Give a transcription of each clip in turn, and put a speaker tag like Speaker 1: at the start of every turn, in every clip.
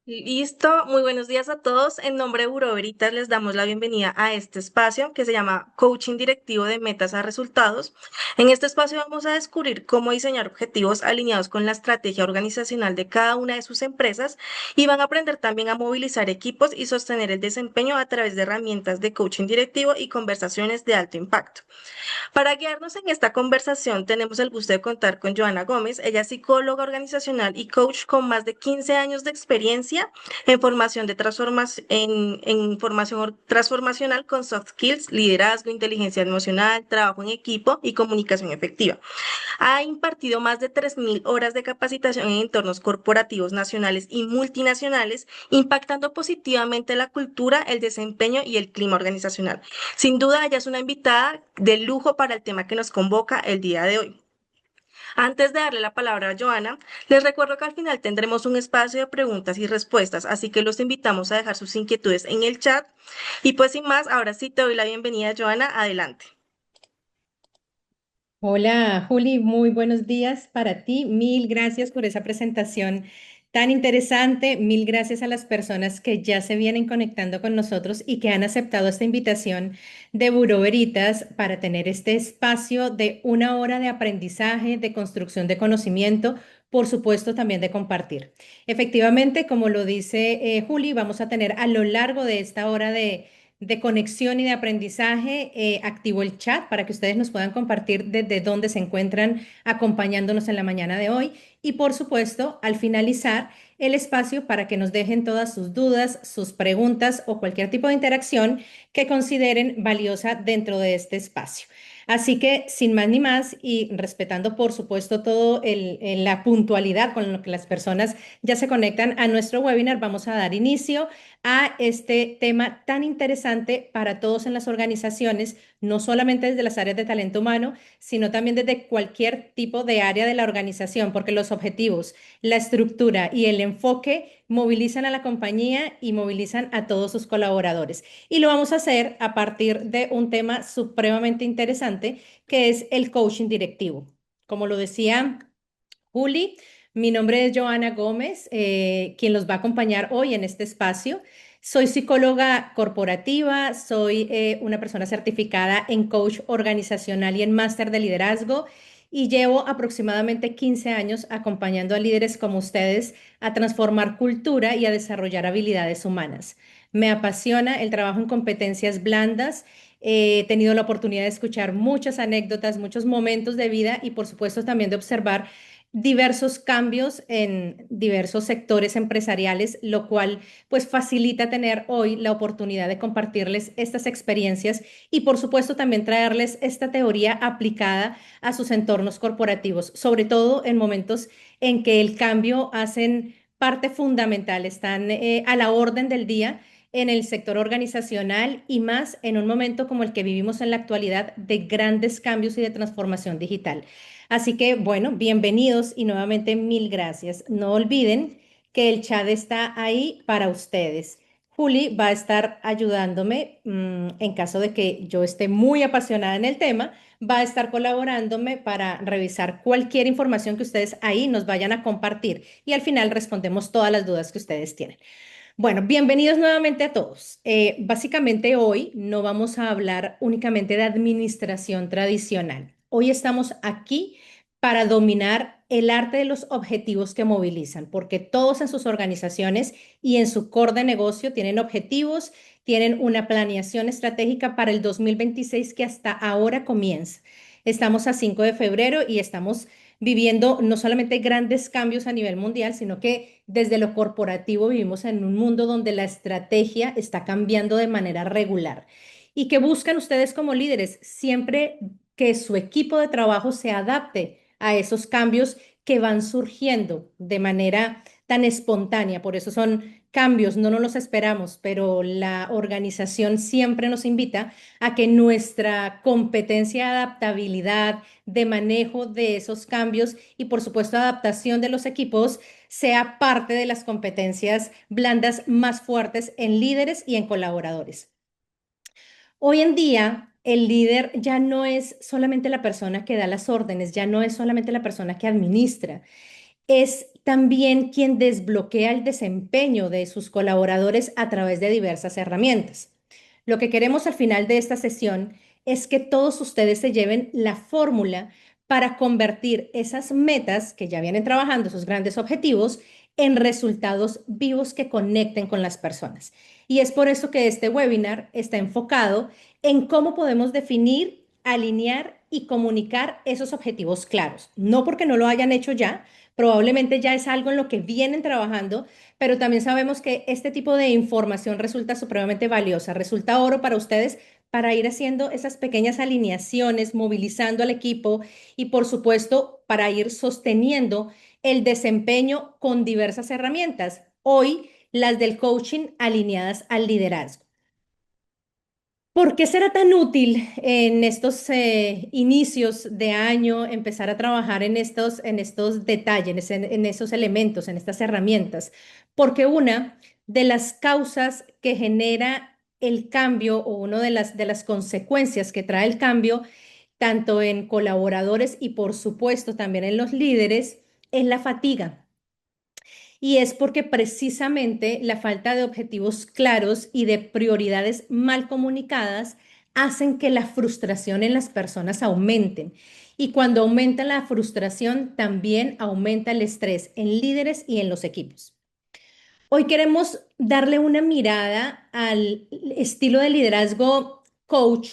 Speaker 1: Listo, muy buenos días a todos. En nombre de Buró Veritas les damos la bienvenida a este espacio que se llama Coaching Directivo de Metas a Resultados. En este espacio vamos a descubrir cómo diseñar objetivos alineados con la estrategia organizacional de cada una de sus empresas y van a aprender también a movilizar equipos y sostener el desempeño a través de herramientas de coaching directivo y conversaciones de alto impacto. Para guiarnos en esta conversación, tenemos el gusto de contar con Joana Gómez. Ella es psicóloga organizacional y coach con más de 15 años de experiencia en formación de en formación transformacional con soft skills, liderazgo, inteligencia emocional, trabajo en equipo y comunicación efectiva. Ha impartido más de 3.000 horas de capacitación en entornos corporativos nacionales y multinacionales, impactando positivamente la cultura, el desempeño y el clima organizacional. Sin duda, ella es una invitada de lujo para el tema que nos convoca el día de hoy. Antes de darle la palabra a Joana, les recuerdo que al final tendremos un espacio de preguntas y respuestas, así que los invitamos a dejar sus inquietudes en el chat. Y pues sin más, ahora sí te doy la bienvenida, Joana, adelante.
Speaker 2: Hola, Juli, muy buenos días para ti. Mil gracias por esa presentación tan interesante. Mil gracias a las personas que ya se vienen conectando con nosotros y que han aceptado esta invitación de Buró Veritas para tener este espacio de una hora de aprendizaje, de construcción de conocimiento, por supuesto también de compartir. Efectivamente, como lo dice Juli, vamos a tener a lo largo de esta hora de conexión y de aprendizaje, activo el chat para que ustedes nos puedan compartir desde dónde se encuentran acompañándonos en la mañana de hoy. Y por supuesto, al finalizar, el espacio para que nos dejen todas sus dudas, sus preguntas o cualquier tipo de interacción que consideren valiosa dentro de este espacio. Así que, sin más ni más, y respetando, por supuesto, todo la puntualidad con lo que las personas ya se conectan a nuestro webinar, vamos a dar inicio a este tema tan interesante para todos en las organizaciones, no solamente desde las áreas de talento humano, sino también desde cualquier tipo de área de la organización, porque los objetivos, la estructura y el enfoque movilizan a la compañía y movilizan a todos sus colaboradores. Y lo vamos a hacer a partir de un tema supremamente interesante, que es el coaching directivo. Como lo decía Juli, mi nombre es Joana Gómez, quien los va a acompañar hoy en este espacio. Soy psicóloga corporativa, soy una persona certificada en coach organizacional y en máster de liderazgo y llevo aproximadamente 15 años acompañando a líderes como ustedes a transformar cultura y a desarrollar habilidades humanas. Me apasiona el trabajo en competencias blandas. He tenido la oportunidad de escuchar muchas anécdotas, muchos momentos de vida y por supuesto también de observar diversos cambios en diversos sectores empresariales, lo cual pues facilita tener hoy la oportunidad de compartirles estas experiencias y por supuesto también traerles esta teoría aplicada a sus entornos corporativos, sobre todo en momentos en que el cambio hacen parte fundamental, están a la orden del día en el sector organizacional y más en un momento como el que vivimos en la actualidad de grandes cambios y de transformación digital. Así que, bueno, bienvenidos y nuevamente mil gracias. No olviden que el chat está ahí para ustedes. Juli va a estar ayudándome en caso de que yo esté muy apasionada en el tema, va a estar colaborándome para revisar cualquier información que ustedes ahí nos vayan a compartir y al final respondemos todas las dudas que ustedes tienen. Bueno, bienvenidos nuevamente a todos. Básicamente hoy no vamos a hablar únicamente de administración tradicional. Hoy estamos aquí para dominar el arte de los objetivos que movilizan, porque todos en sus organizaciones y en su core de negocio tienen objetivos, tienen una planeación estratégica para el 2026 que hasta ahora comienza. Estamos a 5 de febrero y estamos viviendo no solamente grandes cambios a nivel mundial, sino que desde lo corporativo vivimos en un mundo donde la estrategia está cambiando de manera regular. ¿Y que buscan ustedes como líderes? Siempre que su equipo de trabajo se adapte a esos cambios que van surgiendo de manera tan espontánea. Por eso son cambios, no nos los esperamos, pero la organización siempre nos invita a que nuestra competencia de adaptabilidad, de manejo de esos cambios y por supuesto adaptación de los equipos sea parte de las competencias blandas más fuertes en líderes y en colaboradores. Hoy en día, el líder ya no es solamente la persona que da las órdenes, ya no es solamente la persona que administra. es también quien desbloquea el desempeño de sus colaboradores a través de diversas herramientas. Lo que queremos al final de esta sesión es que todos ustedes se lleven la fórmula para convertir esas metas que ya vienen trabajando, esos grandes objetivos, en resultados vivos que conecten con las personas. Y es por eso que este webinar está enfocado en cómo podemos definir, alinear y comunicar esos objetivos claros. No porque no lo hayan hecho ya, probablemente ya es algo en lo que vienen trabajando, pero también sabemos que este tipo de información resulta supremamente valiosa, resulta oro para ustedes para ir haciendo esas pequeñas alineaciones, movilizando al equipo y por supuesto para ir sosteniendo el desempeño con diversas herramientas. Hoy las del coaching alineadas al liderazgo. ¿Por qué será tan útil en estos inicios de año empezar a trabajar en estos detalles, en esos elementos, en estas herramientas? Porque una de las causas que genera el cambio o una de las consecuencias que trae el cambio, tanto en colaboradores y por supuesto también en los líderes, es la fatiga. Y es porque precisamente la falta de objetivos claros y de prioridades mal comunicadas hacen que la frustración en las personas aumenten. Y cuando aumenta la frustración, también aumenta el estrés en líderes y en los equipos. Hoy queremos darle una mirada al estilo de liderazgo coach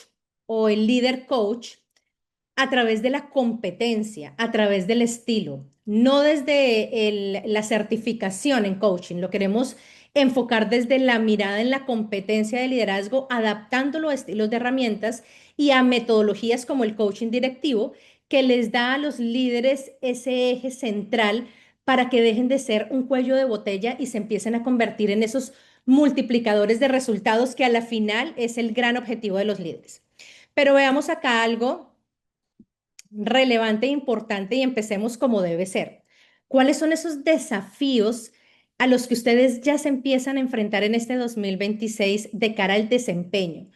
Speaker 2: o el líder coach a través de la competencia, a través del estilo, no desde la certificación en coaching. Lo queremos enfocar desde la mirada en la competencia de liderazgo, adaptándolo a estilos de herramientas y a metodologías como el coaching directivo, que les da a los líderes ese eje central para que dejen de ser un cuello de botella y se empiecen a convertir en esos multiplicadores de resultados que a la final es el gran objetivo de los líderes. Pero veamos acá algo relevante e importante y empecemos como debe ser. ¿Cuáles son esos desafíos a los que ustedes ya se empiezan a enfrentar en este 2026 de cara al desempeño?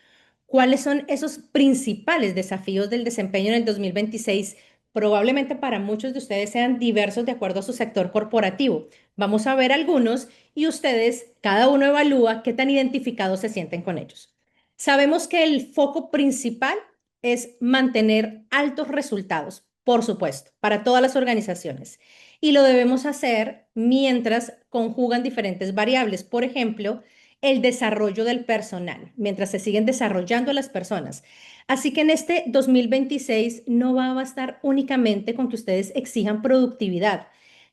Speaker 2: ¿Cuáles son esos principales desafíos del desempeño en el 2026? Probablemente para muchos de ustedes sean diversos de acuerdo a su sector corporativo. Vamos a ver algunos y ustedes, cada uno evalúa qué tan identificados se sienten con ellos. Sabemos que el foco principal es mantener altos resultados, por supuesto, para todas las organizaciones. Y lo debemos hacer mientras conjugan diferentes variables. Por ejemplo, el desarrollo del personal, mientras se siguen desarrollando las personas. Así que en este 2026 no va a bastar únicamente con que ustedes exijan productividad.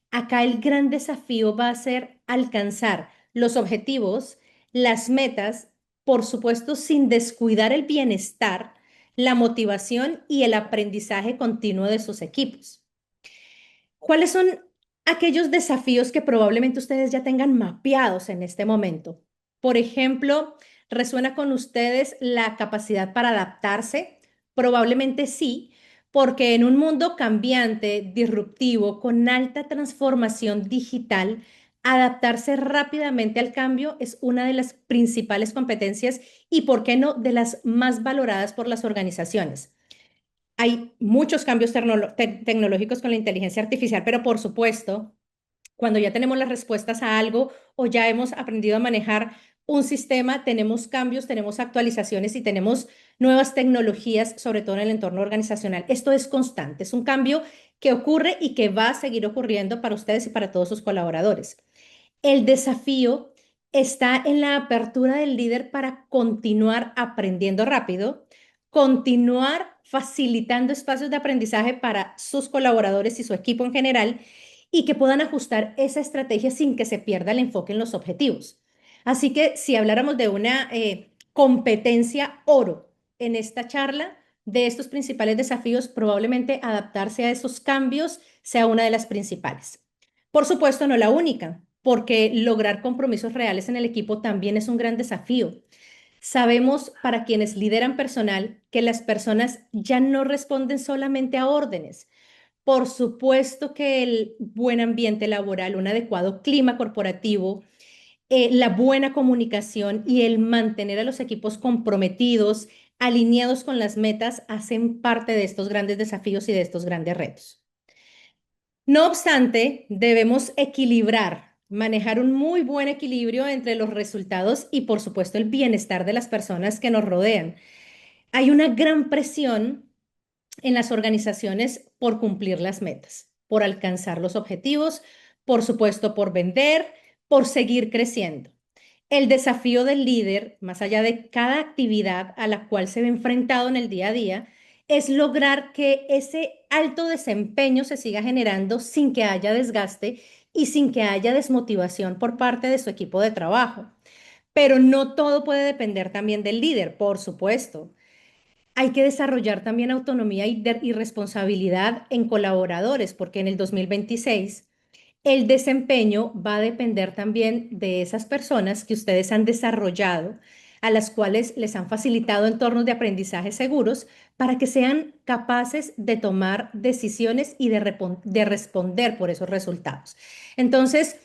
Speaker 2: Acá el gran desafío va a ser alcanzar los objetivos, las metas, por supuesto, sin descuidar el bienestar, la motivación y el aprendizaje continuo de sus equipos. ¿Cuáles son aquellos desafíos que probablemente ustedes ya tengan mapeados en este momento? Por ejemplo, ¿resuena con ustedes la capacidad para adaptarse? Probablemente sí, porque en un mundo cambiante, disruptivo, con alta transformación digital, adaptarse rápidamente al cambio es una de las principales competencias y, ¿por qué no?, de las más valoradas por las organizaciones. Hay muchos cambios tecnológicos con la inteligencia artificial, pero por supuesto, cuando ya tenemos las respuestas a algo o ya hemos aprendido a manejar un sistema, tenemos cambios, tenemos actualizaciones y tenemos nuevas tecnologías, sobre todo en el entorno organizacional. Esto es constante, es un cambio que ocurre y que va a seguir ocurriendo para ustedes y para todos sus colaboradores. El desafío está en la apertura del líder para continuar aprendiendo rápido, continuar facilitando espacios de aprendizaje para sus colaboradores y su equipo en general y que puedan ajustar esa estrategia sin que se pierda el enfoque en los objetivos. Así que si habláramos de una competencia oro en esta charla, de estos principales desafíos, probablemente adaptarse a esos cambios sea una de las principales. Por supuesto, no la única, porque lograr compromisos reales en el equipo también es un gran desafío. Sabemos para quienes lideran personal que las personas ya no responden solamente a órdenes. Por supuesto que el buen ambiente laboral, un adecuado clima corporativo, la buena comunicación y el mantener a los equipos comprometidos, alineados con las metas, hacen parte de estos grandes desafíos y de estos grandes retos. No obstante, debemos equilibrar, manejar un muy buen equilibrio entre los resultados y, por supuesto, el bienestar de las personas que nos rodean. Hay una gran presión en las organizaciones por cumplir las metas, por alcanzar los objetivos, por supuesto, por vender, por seguir creciendo. El desafío del líder, más allá de cada actividad a la cual se ve enfrentado en el día a día, es lograr que ese alto desempeño se siga generando sin que haya desgaste y sin que haya desmotivación por parte de su equipo de trabajo. Pero no todo puede depender también del líder, por supuesto. Hay que desarrollar también autonomía y responsabilidad en colaboradores, porque en el 2026 el desempeño va a depender también de esas personas que ustedes han desarrollado, a las cuales les han facilitado entornos de aprendizaje seguros para que sean capaces de tomar decisiones y de responder por esos resultados. Entonces,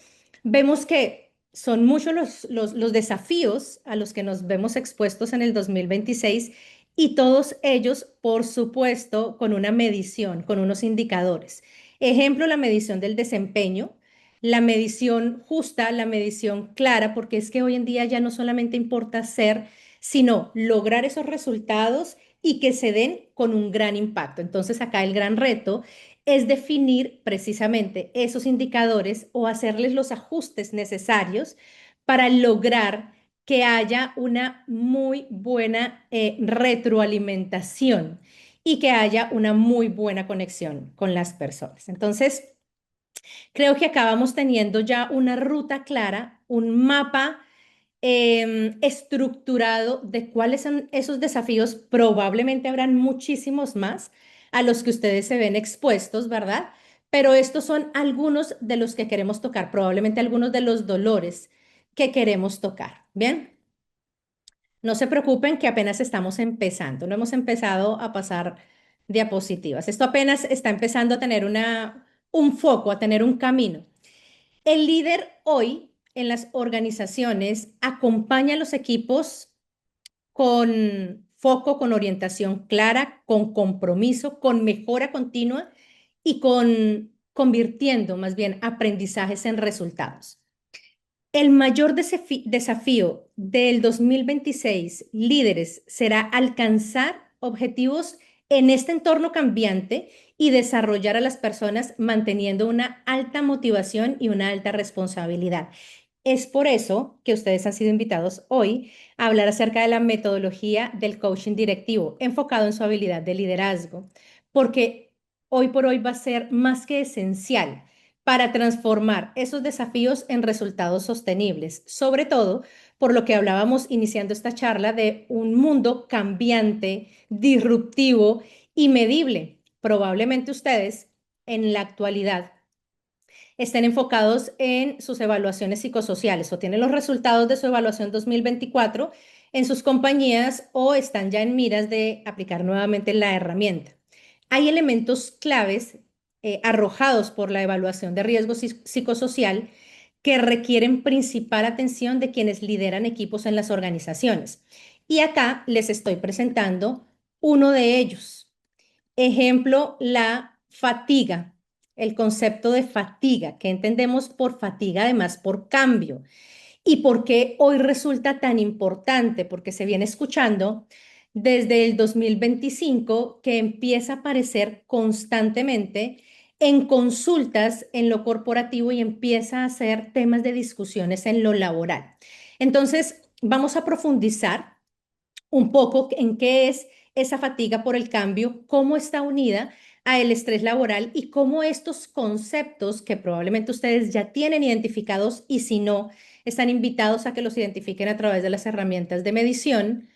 Speaker 2: vemos que son muchos los desafíos a los que nos vemos expuestos en el 2026 y todos ellos, por supuesto, con una medición, con unos indicadores. Ejemplo, la medición del desempeño, la medición justa, la medición clara, porque es que hoy en día ya no solamente importa ser, sino lograr esos resultados y que se den con un gran impacto. Entonces, acá el gran reto es definir precisamente esos indicadores o hacerles los ajustes necesarios para lograr que haya una muy buena retroalimentación y que haya una muy buena conexión con las personas. Entonces, creo que acabamos teniendo ya una ruta clara, un mapa estructurado de cuáles son esos desafíos. Probablemente habrán muchísimos más a los que ustedes se ven expuestos, ¿verdad? Pero estos son algunos de los que queremos tocar, probablemente algunos de los dolores que queremos tocar. ¿Bien? No se preocupen que apenas estamos empezando, no hemos empezado a pasar diapositivas. Esto apenas está empezando a tener un foco, a tener un camino. El líder hoy en las organizaciones acompaña a los equipos con foco, con orientación clara, con compromiso, con mejora continua y con convirtiendo más bien aprendizajes en resultados. El mayor desafío del 2026, líderes, será alcanzar objetivos en este entorno cambiante y desarrollar a las personas manteniendo una alta motivación y una alta responsabilidad. Es por eso que ustedes han sido invitados hoy a hablar acerca de la metodología del coaching directivo, enfocado en su habilidad de liderazgo, porque hoy por hoy va a ser más que esencial para transformar esos desafíos en resultados sostenibles, sobre todo por lo que hablábamos iniciando esta charla de un mundo cambiante, disruptivo y medible. Probablemente ustedes en la actualidad estén enfocados en sus evaluaciones psicosociales o tienen los resultados de su evaluación 2024 en sus compañías o están ya en miras de aplicar nuevamente la herramienta. Hay elementos claves arrojados por la evaluación de riesgo psicosocial que requieren principal atención de quienes lideran equipos en las organizaciones. Y acá les estoy presentando uno de ellos. Ejemplo, la fatiga, el concepto de fatiga, que entendemos por fatiga, además por cambio. ¿Y por qué hoy resulta tan importante? Porque se viene escuchando desde el 2025 que empieza a aparecer constantemente en consultas en lo corporativo y empieza a ser temas de discusiones en lo laboral. Entonces, vamos a profundizar un poco en qué es esa fatiga por el cambio, cómo está unida a el estrés laboral y cómo estos conceptos que probablemente ustedes ya tienen identificados y si no, están invitados a que los identifiquen a través de las herramientas de medición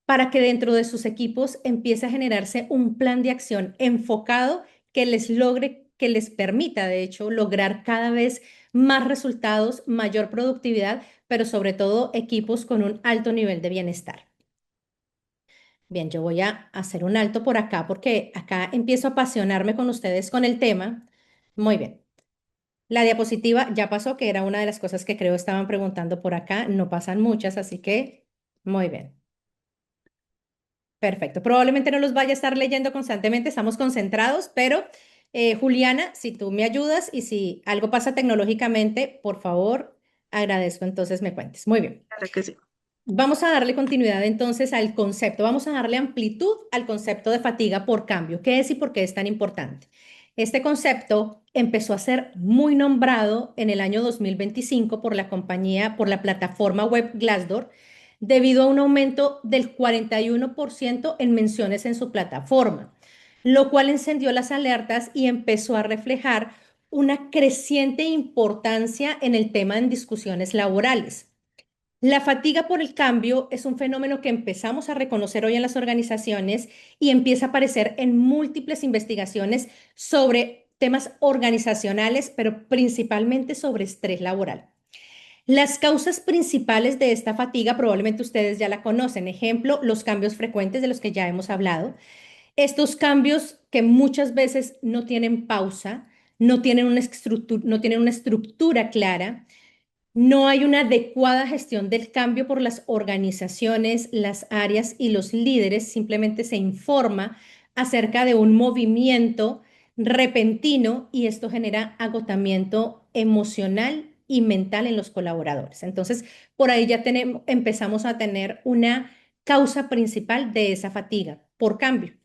Speaker 2: para que dentro de sus equipos empiece a generarse un plan de acción enfocado que les logre, que les permita, de hecho, lograr cada vez más resultados, mayor productividad, pero sobre todo equipos con un alto nivel de bienestar. Bien, yo voy a hacer un alto por acá porque acá empiezo a apasionarme con ustedes con el tema. Muy bien. La diapositiva ya pasó, que era una de las cosas que creo estaban preguntando por acá. No pasan muchas, así que muy bien. Perfecto. Probablemente no los vaya a estar leyendo constantemente, estamos concentrados, pero Juliana, si tú me ayudas y si algo pasa tecnológicamente, por favor, agradezco entonces me cuentes. Muy bien.
Speaker 1: Claro que sí.
Speaker 2: Vamos a darle continuidad entonces al concepto, vamos a darle amplitud al concepto de fatiga por cambio. ¿Qué es y por qué es tan importante? Este concepto empezó a ser muy nombrado en el año 2025 por la compañía, por la plataforma web Glassdoor, debido a un aumento del 41% en menciones en su plataforma, lo cual encendió las alertas y empezó a reflejar una creciente importancia en el tema en discusiones laborales. La fatiga por el cambio es un fenómeno que empezamos a reconocer hoy en las organizaciones y empieza a aparecer en múltiples investigaciones sobre temas organizacionales, pero principalmente sobre estrés laboral. Las causas principales de esta fatiga probablemente ustedes ya la conocen. Ejemplo, los cambios frecuentes de los que ya hemos hablado. Estos cambios que muchas veces no tienen pausa, no tienen una estructura clara, no hay una adecuada gestión del cambio por las organizaciones, las áreas y los líderes. Simplemente se informa acerca de un movimiento repentino y esto genera agotamiento emocional y mental en los colaboradores. Entonces, por ahí ya empezamos a tener una causa principal de esa fatiga por cambio.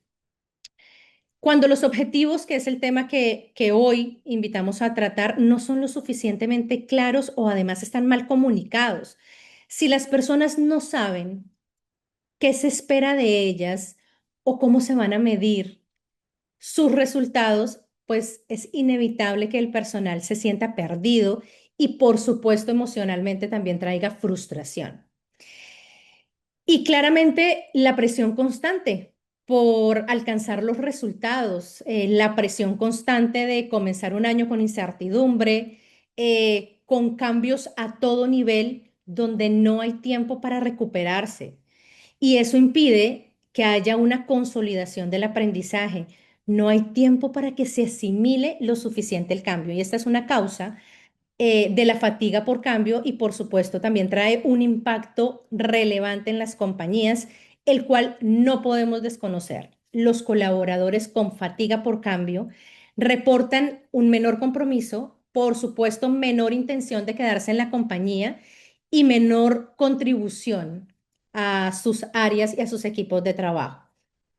Speaker 2: Cuando los objetivos, que es el tema que hoy invitamos a tratar, no son lo suficientemente claros o además están mal comunicados, si las personas no saben qué se espera de ellas o cómo se van a medir sus resultados, pues es inevitable que el personal se sienta perdido y por supuesto emocionalmente también traiga frustración. Y claramente la presión constante por alcanzar los resultados, la presión constante de comenzar un año con incertidumbre, con cambios a todo nivel donde no hay tiempo para recuperarse. Y eso impide que haya una consolidación del aprendizaje. No hay tiempo para que se asimile lo suficiente el cambio. Y esta es una causa de la fatiga por cambio y por supuesto también trae un impacto relevante en las compañías, el cual no podemos desconocer. Los colaboradores con fatiga por cambio reportan un menor compromiso, por supuesto menor intención de quedarse en la compañía y menor contribución a sus áreas y a sus equipos de trabajo.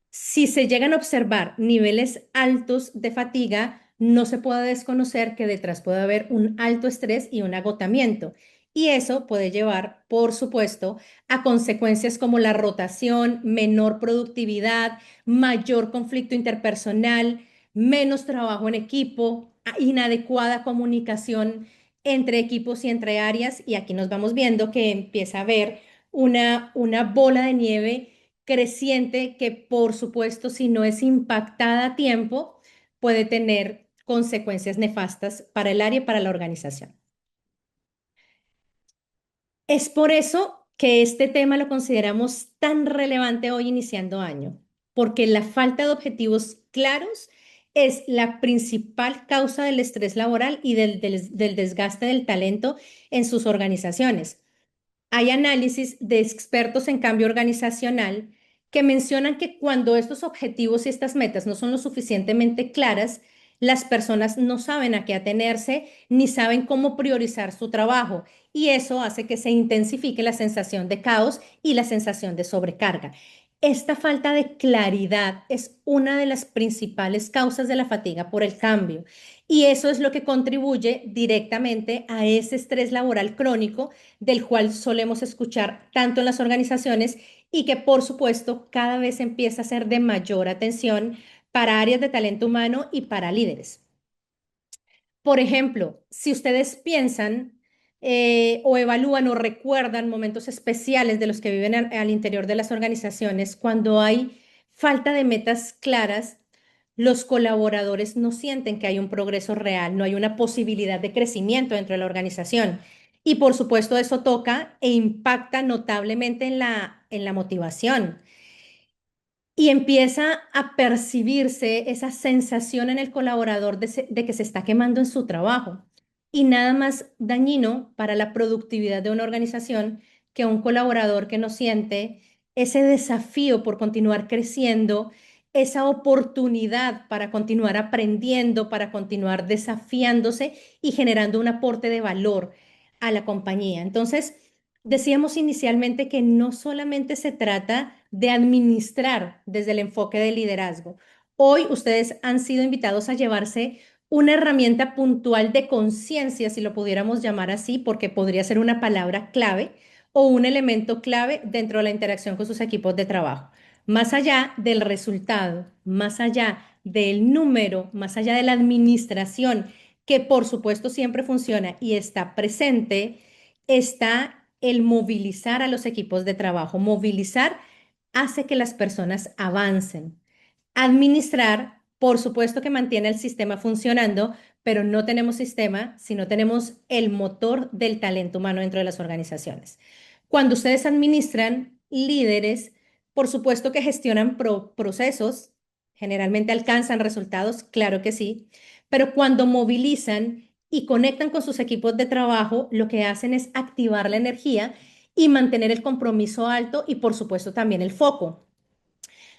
Speaker 2: Si se llegan a observar niveles altos de fatiga, no se puede desconocer que detrás puede haber un alto estrés y un agotamiento. Y eso puede llevar, por supuesto, a consecuencias como la rotación, menor productividad, mayor conflicto interpersonal, menos trabajo en equipo, inadecuada comunicación entre equipos y entre áreas. Y aquí nos vamos viendo que empieza a haber una bola de nieve creciente que, por supuesto, si no es impactada a tiempo, puede tener consecuencias nefastas para el área y para la organización. Es por eso que este tema lo consideramos tan relevante hoy iniciando año, porque la falta de objetivos claros es la principal causa del estrés laboral y del desgaste del talento en sus organizaciones. Hay análisis de expertos en cambio organizacional que mencionan que cuando estos objetivos y estas metas no son lo suficientemente claras, las personas no saben a qué atenerse ni saben cómo priorizar su trabajo y eso hace que se intensifique la sensación de caos y la sensación de sobrecarga. Esta falta de claridad es una de las principales causas de la fatiga por el cambio y eso es lo que contribuye directamente a ese estrés laboral crónico del cual solemos escuchar tanto en las organizaciones y que por supuesto cada vez empieza a ser de mayor atención para áreas de talento humano y para líderes. Por ejemplo, si ustedes piensan o evalúan o recuerdan momentos especiales de los que viven al interior de las organizaciones, cuando hay falta de metas claras, los colaboradores no sienten que hay un progreso real, no hay una posibilidad de crecimiento dentro de la organización. Y por supuesto eso toca e impacta notablemente en la motivación y empieza a percibirse esa sensación en el colaborador de que se está quemando en su trabajo. Y nada más dañino para la productividad de una organización que un colaborador que no siente ese desafío por continuar creciendo esa oportunidad para continuar aprendiendo, para continuar desafiándose y generando un aporte de valor a la compañía. Entonces, decíamos inicialmente que no solamente se trata de administrar desde el enfoque del liderazgo. Hoy ustedes han sido invitados a llevarse una herramienta puntual de conciencia, si lo pudiéramos llamar así, porque podría ser una palabra clave o un elemento clave dentro de la interacción con sus equipos de trabajo. Más allá del resultado, más allá del número, más allá de la administración, que por supuesto siempre funciona y está presente, está el movilizar a los equipos de trabajo. Movilizar hace que las personas avancen. Administrar, por supuesto que mantiene el sistema funcionando, pero no tenemos sistema si no tenemos el motor del talento humano dentro de las organizaciones. Cuando ustedes administran, líderes, por supuesto que gestionan procesos, generalmente alcanzan resultados, claro que sí, pero cuando movilizan y conectan con sus equipos de trabajo, lo que hacen es activar la energía y mantener el compromiso alto y por supuesto también el foco.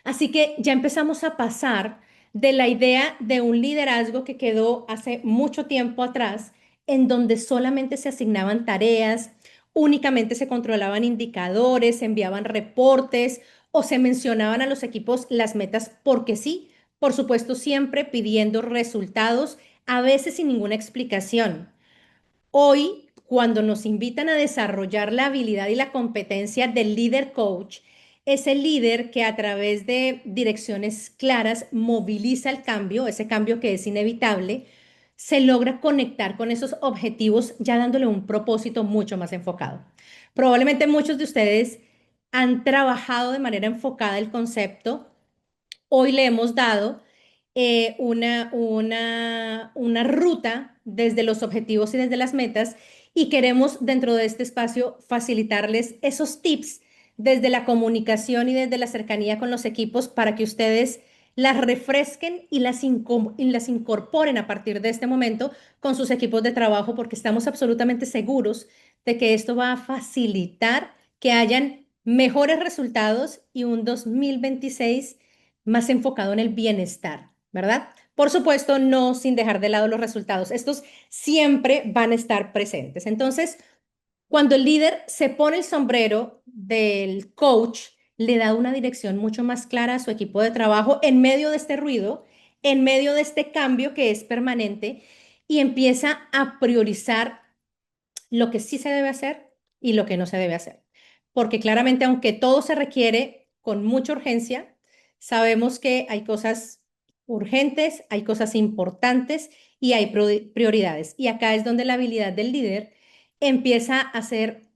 Speaker 2: Así que ya empezamos a pasar de la idea de un liderazgo que quedó hace mucho tiempo atrás, en donde solamente se asignaban tareas, únicamente se controlaban indicadores, se enviaban reportes o se mencionaban a los equipos las metas porque sí, por supuesto siempre pidiendo resultados, a veces sin ninguna explicación. Hoy, cuando nos invitan a desarrollar la habilidad y la competencia del líder coach, es el líder que a través de direcciones claras moviliza el cambio, ese cambio que es inevitable, se logra conectar con esos objetivos ya dándole un propósito mucho más enfocado. Probablemente muchos de ustedes han trabajado de manera enfocada el concepto. Hoy le hemos dado una ruta desde los objetivos y desde las metas y queremos dentro de este espacio facilitarles esos tips desde la comunicación y desde la cercanía con los equipos para que ustedes las refresquen y y las incorporen a partir de este momento con sus equipos de trabajo porque estamos absolutamente seguros de que esto va a facilitar que hayan mejores resultados y un 2026 más enfocado en el bienestar, ¿verdad? Por supuesto, no sin dejar de lado los resultados. Estos siempre van a estar presentes. Entonces, cuando el líder se pone el sombrero del coach, le da una dirección mucho más clara a su equipo de trabajo en medio de este ruido, en medio de este cambio que es permanente y empieza a priorizar lo que sí se debe hacer y lo que no se debe hacer. Porque claramente, aunque todo se requiere con mucha urgencia, sabemos que hay cosas urgentes, hay cosas importantes y hay prioridades. Y acá es donde la habilidad del líder empieza a ser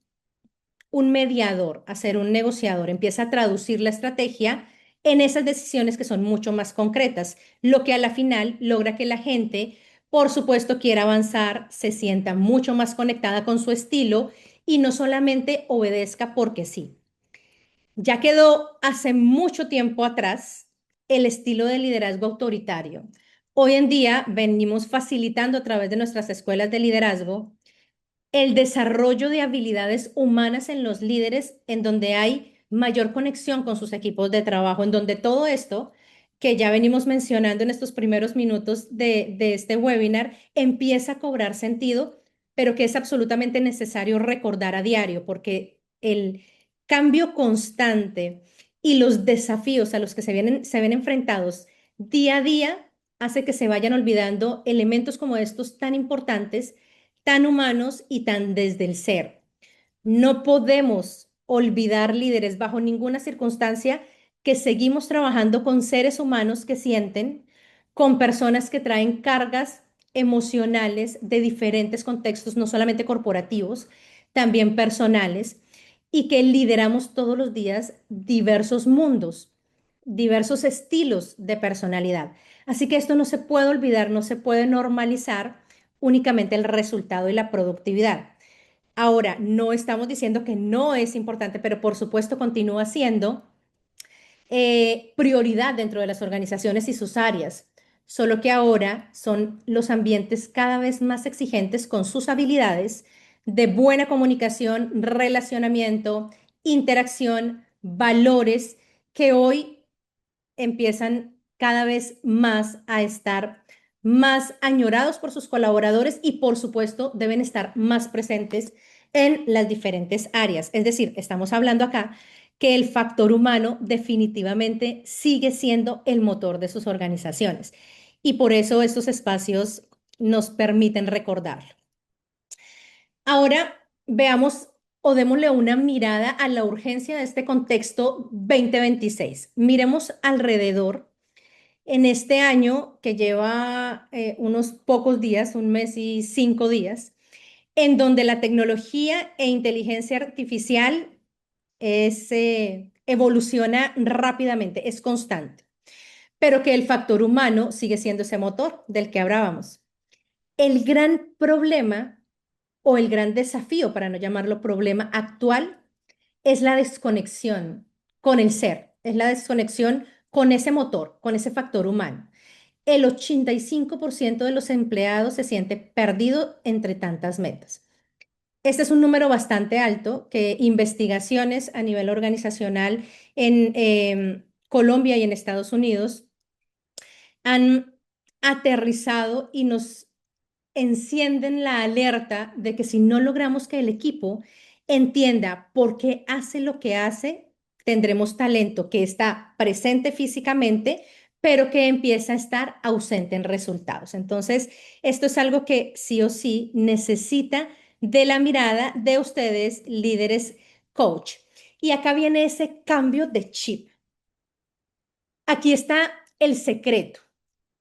Speaker 2: un mediador, a ser un negociador, empieza a traducir la estrategia en esas decisiones que son mucho más concretas, lo que a la final logra que la gente, por supuesto, quiera avanzar, se sienta mucho más conectada con su estilo y no solamente obedezca porque sí. Ya quedó hace mucho tiempo atrás el estilo de liderazgo autoritario. Hoy en día venimos facilitando a través de nuestras escuelas de liderazgo el desarrollo de habilidades humanas en los líderes, en donde hay mayor conexión con sus equipos de trabajo, en donde todo esto que ya venimos mencionando en estos primeros minutos de este webinar empieza a cobrar sentido, pero que es absolutamente necesario recordar a diario, porque el cambio constante y los desafíos a los que se ven enfrentados día a día hace que se vayan olvidando elementos como estos tan importantes, tan humanos y tan desde el ser. No podemos olvidar, líderes, bajo ninguna circunstancia, que seguimos trabajando con seres humanos que sienten, con personas que traen cargas emocionales de diferentes contextos, no solamente corporativos, también personales, y que lideramos todos los días diversos mundos, diversos estilos de personalidad. Así que esto no se puede olvidar, no se puede normalizar únicamente el resultado y la productividad. Ahora, no estamos diciendo que no es importante, pero por supuesto continúa siendo prioridad dentro de las organizaciones y sus áreas, solo que ahora son los ambientes cada vez más exigentes con sus habilidades de buena comunicación, relacionamiento, interacción, valores que hoy empiezan cada vez más a estar más añorados por sus colaboradores y por supuesto deben estar más presentes en las diferentes áreas. Es decir, estamos hablando acá que el factor humano definitivamente sigue siendo el motor de sus organizaciones y por eso estos espacios nos permiten recordarlo. Ahora veamos o démosle una mirada a la urgencia de este contexto 2026. Miremos alrededor en este año que lleva unos pocos días, un mes y 5 días, en donde la tecnología e inteligencia artificial evoluciona rápidamente, es constante, pero que el factor humano sigue siendo ese motor del que hablábamos. El gran problema o el gran desafío, para no llamarlo problema actual, es la desconexión con el ser, es la desconexión con ese motor, con ese factor humano. El 85% de los empleados se siente perdido entre tantas metas. Este es un número bastante alto que investigaciones a nivel organizacional en Colombia y en Estados Unidos han aterrizado y nos encienden la alerta de que si no logramos que el equipo entienda por qué hace lo que hace, tendremos talento que está presente físicamente, pero que empieza a estar ausente en resultados. Entonces, esto es algo que sí o sí necesita de la mirada de ustedes, líderes coach. Y acá viene ese cambio de chip. Aquí está el secreto.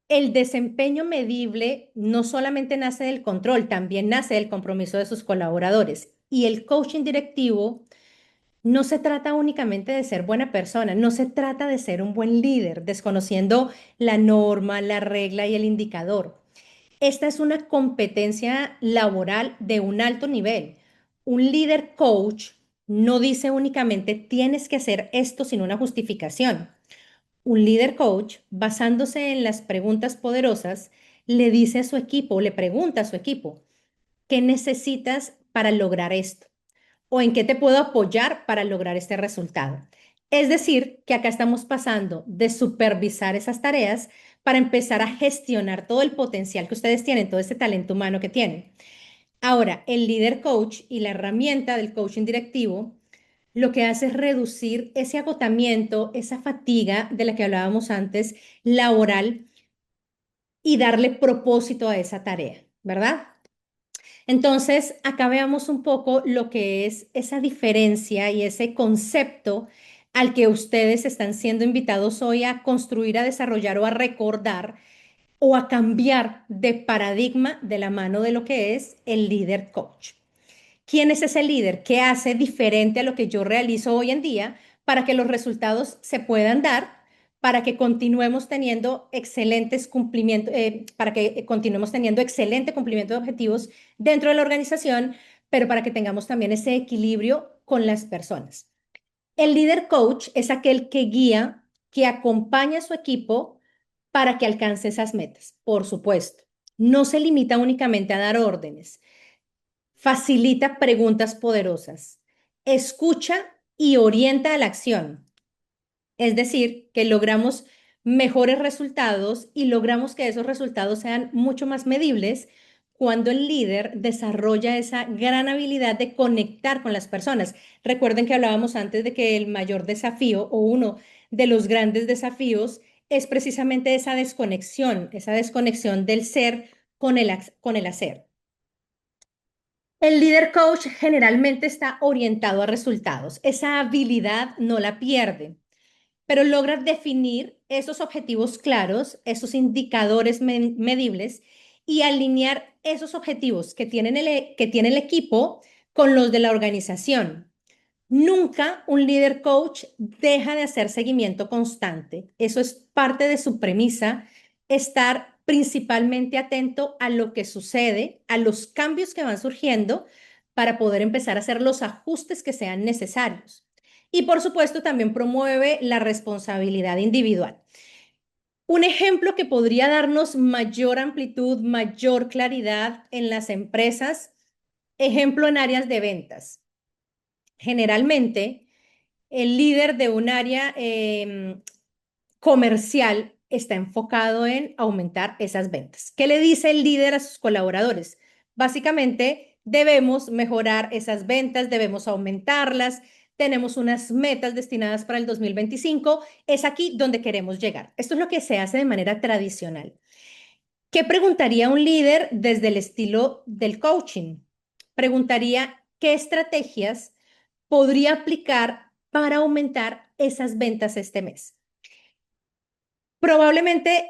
Speaker 2: El desempeño medible no solamente nace del control, también nace del compromiso de sus colaboradores. Y el coaching directivo no se trata únicamente de ser buena persona, no se trata de ser un buen líder, desconociendo la norma, la regla y el indicador. Esta es una competencia laboral de un alto nivel. Un líder coach no dice únicamente tienes que hacer esto sin una justificación. Un líder coach, basándose en las preguntas poderosas, le dice a su equipo, le pregunta a su equipo, ¿qué necesitas para lograr esto? ¿O en qué te puedo apoyar para lograr este resultado? Es decir, que acá estamos pasando de supervisar esas tareas para empezar a gestionar todo el potencial que ustedes tienen, todo ese talento humano que tienen. Ahora, el líder coach y la herramienta del coaching directivo lo que hace es reducir ese agotamiento, esa fatiga de la que hablábamos antes, laboral, y darle propósito a esa tarea, ¿verdad? Entonces, acá veamos un poco lo que es esa diferencia y ese concepto al que ustedes están siendo invitados hoy a construir, a desarrollar o a recordar o a cambiar de paradigma de la mano de lo que es el líder coach. ¿Quién es ese líder? ¿Qué hace diferente a lo que yo realizo hoy en día para que los resultados se puedan dar, para que continuemos teniendo excelentes cumplimientos, para que continuemos teniendo excelente cumplimiento de objetivos dentro de la organización, pero para que tengamos también ese equilibrio con las personas? El líder coach es aquel que guía, que acompaña a su equipo para que alcance esas metas, por supuesto. No se limita únicamente a dar órdenes, facilita preguntas poderosas, escucha y orienta a la acción. Es decir, que logramos mejores resultados y logramos que esos resultados sean mucho más medibles cuando el líder desarrolla esa gran habilidad de conectar con las personas. Recuerden que hablábamos antes de que el mayor desafío o uno de los grandes desafíos es precisamente esa desconexión del ser con el hacer. El líder coach generalmente está orientado a resultados. Esa habilidad no la pierde, pero logra definir esos objetivos claros, esos indicadores medibles y alinear esos objetivos que tiene el equipo con los de la organización. Nunca un líder coach deja de hacer seguimiento constante. Eso es parte de su premisa, estar principalmente atento a lo que sucede, a los cambios que van surgiendo para poder empezar a hacer los ajustes que sean necesarios. Y por supuesto también promueve la responsabilidad individual. Un ejemplo que podría darnos mayor amplitud, mayor claridad en las empresas, ejemplo en áreas de ventas. Generalmente, el líder de un área comercial está enfocado en aumentar esas ventas. ¿Qué le dice el líder a sus colaboradores? Básicamente, debemos mejorar esas ventas, debemos aumentarlas, tenemos unas metas destinadas para el 2025, es aquí donde queremos llegar. Esto es lo que se hace de manera tradicional. ¿Qué preguntaría un líder desde el estilo del coaching? Preguntaría qué estrategias podría aplicar para aumentar esas ventas este mes. Probablemente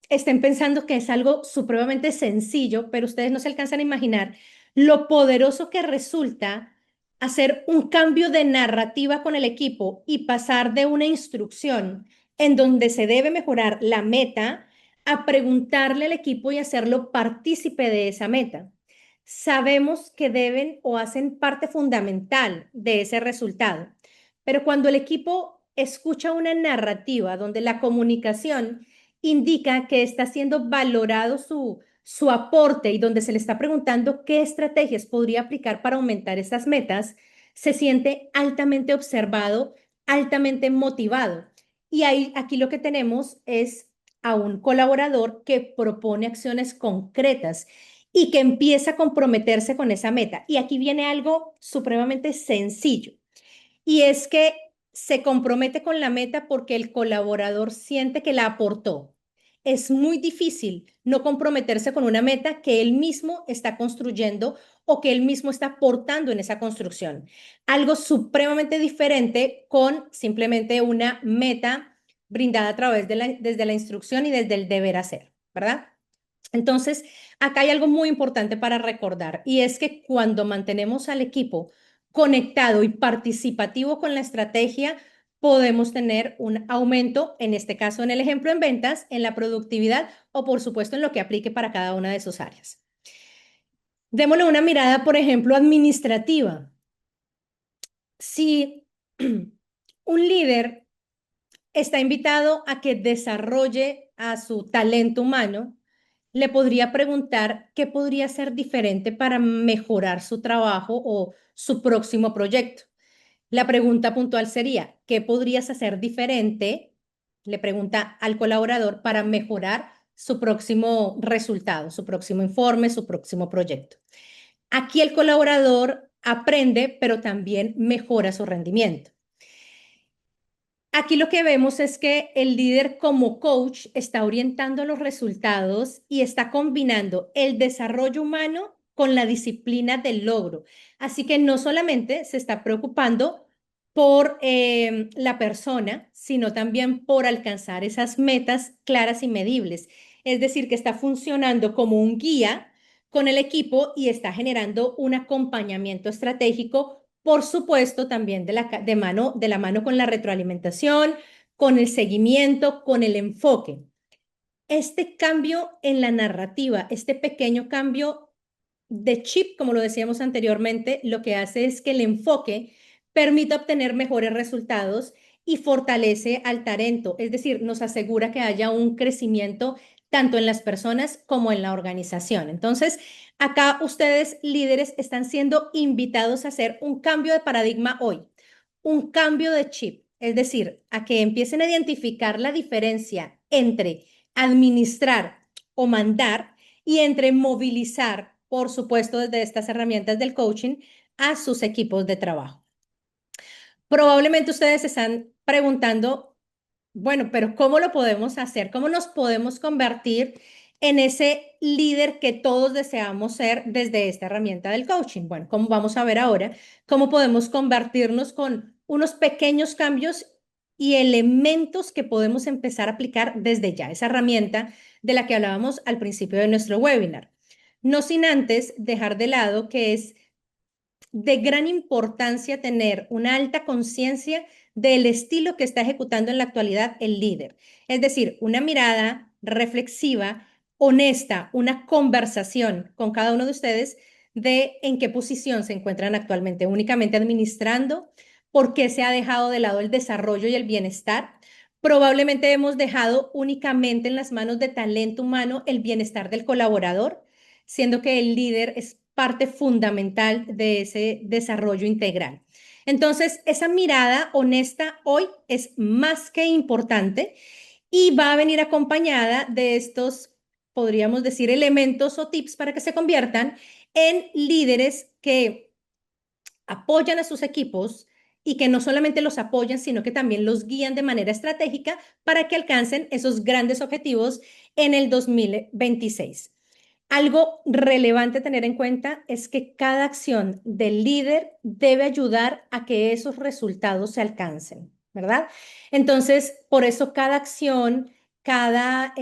Speaker 2: estén pensando que es algo supremamente sencillo, pero ustedes no se alcanzan a imaginar lo poderoso que resulta hacer un cambio de narrativa con el equipo y pasar de una instrucción en donde se debe mejorar la meta a preguntarle al equipo y hacerlo partícipe de esa meta. Sabemos que deben o hacen parte fundamental de ese resultado, pero cuando el equipo escucha una narrativa donde la comunicación indica que está siendo valorado su aporte y donde se le está preguntando qué estrategias podría aplicar para aumentar esas metas, se siente altamente observado, altamente motivado. Y ahí, aquí lo que tenemos es a un colaborador que propone acciones concretas y que empieza a comprometerse con esa meta. Y aquí viene algo supremamente sencillo, y es que se compromete con la meta porque el colaborador siente que la aportó. Es muy difícil no comprometerse con una meta que él mismo está construyendo o que él mismo está aportando en esa construcción. Algo supremamente diferente con simplemente una meta brindada a través desde la instrucción y desde el deber hacer, ¿verdad? Entonces, acá hay algo muy importante para recordar, y es que cuando mantenemos al equipo conectado y participativo con la estrategia, podemos tener un aumento, en este caso en el ejemplo en ventas, en la productividad o por supuesto en lo que aplique para cada una de sus áreas. Démosle una mirada, por ejemplo, administrativa. Si un líder está invitado a que desarrolle a su talento humano, le podría preguntar qué podría ser diferente para mejorar su trabajo o su próximo proyecto. La pregunta puntual sería, ¿qué podrías hacer diferente? Le pregunta al colaborador para mejorar su próximo resultado, su próximo informe, su próximo proyecto. Aquí el colaborador aprende, pero también mejora su rendimiento. Aquí lo que vemos es que el líder como coach está orientando los resultados y está combinando el desarrollo humano con la disciplina del logro. Así que no solamente se está preocupando por la persona, sino también por alcanzar esas metas claras y medibles. Es decir, que está funcionando como un guía con el equipo y está generando un acompañamiento estratégico, por supuesto, también de la mano con la retroalimentación, con el seguimiento, con el enfoque. Este cambio en la narrativa, este pequeño cambio de chip, como lo decíamos anteriormente, lo que hace es que el enfoque permite obtener mejores resultados y fortalece al talento, es decir, nos asegura que haya un crecimiento tanto en las personas como en la organización. Entonces, acá ustedes, líderes, están siendo invitados a hacer un cambio de paradigma hoy, un cambio de chip, es decir, a que empiecen a identificar la diferencia entre administrar o mandar y entre movilizar, por supuesto, desde estas herramientas del coaching a sus equipos de trabajo. Probablemente ustedes se están preguntando, bueno, pero ¿cómo lo podemos hacer? ¿Cómo nos podemos convertir en ese líder que todos deseamos ser desde esta herramienta del coaching? Bueno, como vamos a ver ahora, cómo podemos convertirnos con unos pequeños cambios y elementos que podemos empezar a aplicar desde ya, esa herramienta de la que hablábamos al principio de nuestro webinar. No sin antes dejar de lado que es de gran importancia tener una alta conciencia del estilo que está ejecutando en la actualidad el líder. Es decir, una mirada reflexiva, honesta, una conversación con cada uno de ustedes de en qué posición se encuentran actualmente, únicamente administrando, por qué se ha dejado de lado el desarrollo y el bienestar. Probablemente hemos dejado únicamente en las manos de talento humano el bienestar del colaborador, siendo que el líder es parte fundamental de ese desarrollo integral. Entonces, esa mirada honesta hoy es más que importante y va a venir acompañada de estos, podríamos decir, elementos o tips para que se conviertan en líderes que apoyan a sus equipos y que no solamente los apoyan, sino que también los guían de manera estratégica para que alcancen esos grandes objetivos en el 2026. Algo relevante a tener en cuenta es que cada acción del líder debe ayudar a que esos resultados se alcancen, ¿verdad? Entonces, por eso cada acción, cada